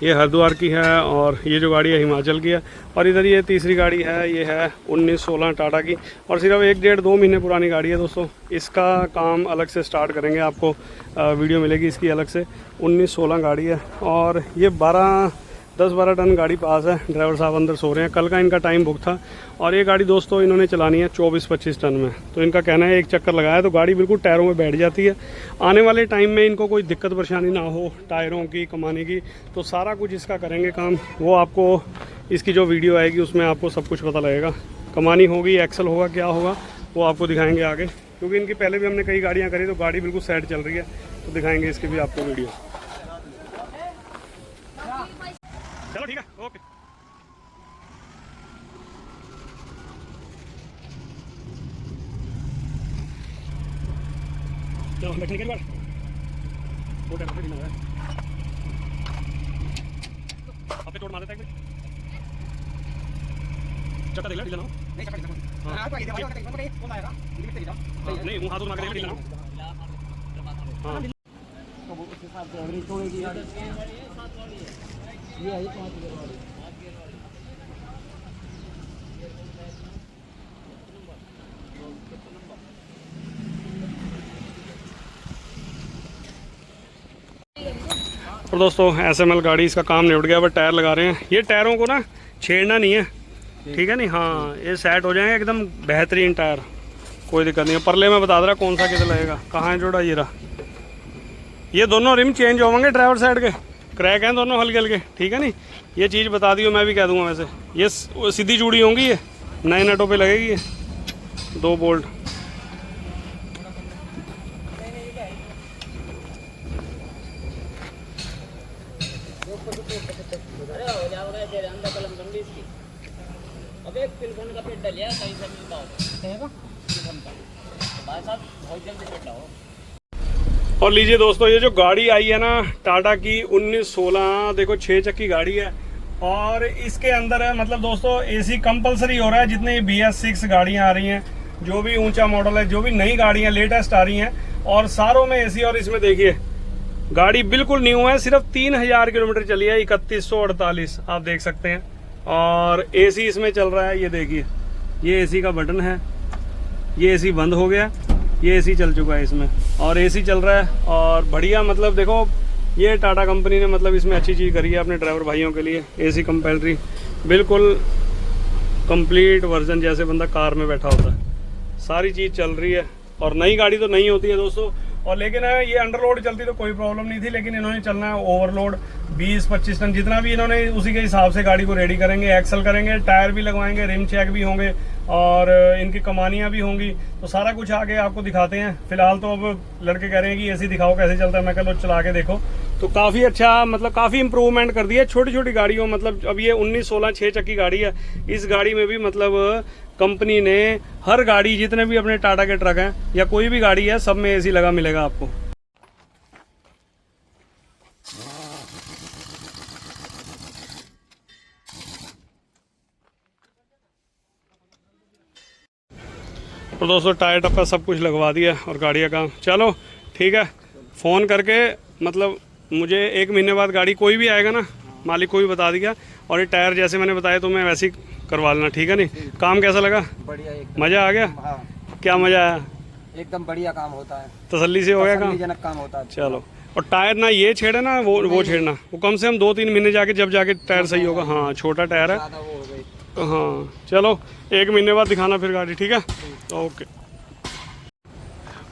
ये हरिद्वार की है और ये जो गाड़ी है हिमाचल की है। और इधर ये तीसरी गाड़ी है, ये है 19-16 टाटा की, और सिर्फ 1-1.5-2 महीने पुरानी गाड़ी है दोस्तों। इसका काम अलग से स्टार्ट करेंगे, आपको वीडियो मिलेगी इसकी अलग से। 19-16 गाड़ी है और ये 10-12 टन गाड़ी पास है। ड्राइवर साहब अंदर सो रहे हैं, कल का इनका टाइम बुक था। और ये गाड़ी दोस्तों इन्होंने चलानी है 24-25 टन में। तो इनका कहना है एक चक्कर लगाया तो गाड़ी बिल्कुल टायरों में बैठ जाती है। आने वाले टाइम में इनको कोई दिक्कत परेशानी ना हो टायरों की, कमाने की, तो सारा कुछ इसका करेंगे काम। वो आपको इसकी जो वीडियो आएगी उसमें आपको सब कुछ पता लगेगा। कमानी होगी, एक्सल होगा, क्या होगा वो आपको दिखाएंगे आगे, क्योंकि इनकी पहले भी हमने कई गाड़ियाँ करी तो गाड़ी बिल्कुल सेट चल रही है, तो दिखाएंगे इसकी भी आपको वीडियो। चलो बैठने के बाद वो टायर पे ढीला है अपने चोट मार देता है चक्का देख ले ढीला ना नहीं चक्कर नहीं हां तो ये दवाई और कौन आएगा लिमिट से जाओ नहीं वो हाथ उठा के ढीला ना हां तो वो उस हिसाब से एवरेज छोड़ेगी यार ये आई 5 गियर वाली और दोस्तों SML गाड़ी इसका काम निपट गया, बट टायर लगा रहे हैं। ये टायरों को ना छेड़ना नहीं है, ठीक है नहीं, हाँ ये सेट हो जाएंगे एकदम बेहतरीन टायर, कोई दिक्कत नहीं है। परले में बता दे रहा कौन सा किधर लगेगा, कहाँ है जोड़ा, ये रहा। ये दोनों रिम चेंज होंगे ड्राइवर साइड के, क्रैक हैं दोनों हल्के हल्के, ठीक है नहीं। ये चीज़ बता दी हो, मैं भी कह दूंगा वैसे। ये सीधी जुड़ी होंगी, ये नए नटों पे लगेगी, ये 2 बोल्ट। और लीजिए दोस्तों, ये जो गाड़ी आई है ना टाटा की 1916, देखो 6 चक्की गाड़ी है और इसके अंदर है मतलब दोस्तों एसी कंपलसरी हो रहा है। जितने BS6 गाड़ियां आ रही हैं, जो भी ऊंचा मॉडल है, जो भी नई गाड़ियां लेटेस्ट आ रही हैं, और सारों में एसी। और इसमें देखिए गाड़ी बिल्कुल न्यू है, सिर्फ 3000 किलोमीटर चली है, 3148 आप देख सकते हैं। और एसी इसमें चल रहा है, ये देखिए ये एसी का बटन है, ये एसी बंद हो गया, ये एसी चल चुका है इसमें, और एसी चल रहा है। और बढ़िया मतलब देखो ये टाटा कंपनी ने मतलब इसमें अच्छी चीज़ करी है अपने ड्राइवर भाइयों के लिए। एसी कंपैल्ट्री बिल्कुल कंप्लीट वर्जन जैसे बंदा कार में बैठा होता है, सारी चीज़ चल रही है। और नई गाड़ी तो नहीं होती है दोस्तों, और लेकिन ये अंडरलोड चलती तो कोई प्रॉब्लम नहीं थी, लेकिन इन्होंने चलना है ओवरलोड 20-25 टन जितना भी, इन्होंने उसी के हिसाब से गाड़ी को रेडी करेंगे, एक्सल करेंगे, टायर भी लगवाएंगे, रिम चेक भी होंगे और इनकी कमानियां भी होंगी। तो सारा कुछ आगे आपको दिखाते हैं। फिलहाल तो अब लड़के कह रहे हैं कि एसी दिखाओ कैसे चलता है, मैं कह लो चला के देखो। तो काफ़ी अच्छा मतलब काफ़ी इंप्रूवमेंट कर दिया छोटी छोटी गाड़ियों, मतलब अब ये 1916 6 चक्की गाड़ी है। इस गाड़ी में भी मतलब कंपनी ने हर गाड़ी जितने भी अपने टाटा के ट्रक हैं या कोई भी गाड़ी है, सब में एसी लगा मिलेगा आपको। तो दोस्तों टायर टप्पा सब कुछ लगवा दिया और गाड़ी का काम, चलो ठीक है। फ़ोन करके मतलब मुझे 1 महीने बाद गाड़ी कोई भी आएगा ना, मालिक को भी बता दिया, और ये टायर जैसे मैंने बताया तो मैं वैसे ही करवा लेना, ठीक है नहीं। काम कैसा लगा? बढ़िया, एकदम मज़ा आ गया? हाँ क्या मज़ा आया? एकदम बढ़िया काम होता है, तसल्ली से हो गया काम? तसल्लीजनक काम होता है। चलो, और टायर ना ये छेड़े ना वो छेड़ना, वो कम से कम 2-3 महीने जाके जब जाके टायर सही होगा। हाँ छोटा टायर है, ज़्यादा वो हो गई। हाँ चलो 1 महीने बाद दिखाना फिर गाड़ी, ठीक है, ओके।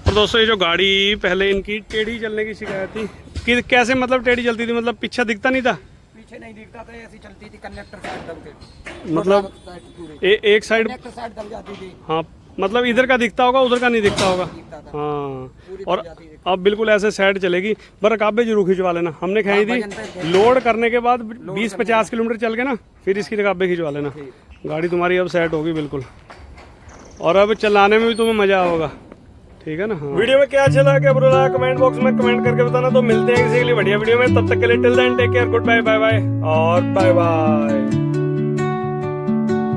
और दोस्तों ये जो गाड़ी पहले इनकी टेढ़ी चलने की शिकायत थी कि कैसे मतलब टेढ़ी चलती थी, मतलब पीछा दिखता नहीं था, पीछे नहीं दिखता था, ऐसी चलती थी कंडक्टर साइड दब के, मतलब एक साइड, कंडक्टर साइड दब जाती थी। हाँ मतलब इधर का दिखता होगा उधर का नहीं दिखता होगा, हाँ। और अब बिल्कुल ऐसे साइड चलेगी। बर काबे जरूर खिंचवा लेना, हमने खाई थी लोड करने के बाद 20-50 किलोमीटर चल के ना फिर इसकी रकाबे खिंचवा लेना, गाड़ी तुम्हारी अब सेट होगी बिल्कुल, और अब चलाने में भी तुम्हें मजा होगा, ठीक है ना। हाँ। वीडियो में क्या अच्छा लगा, क्या बुरा लगा, कमेंट बॉक्स में कमेंट करके बताना। तो मिलते हैं किसी के लिए बढ़िया वीडियो में, तब तक के लिए till then take care, good bye, bye bye और बाय बाय।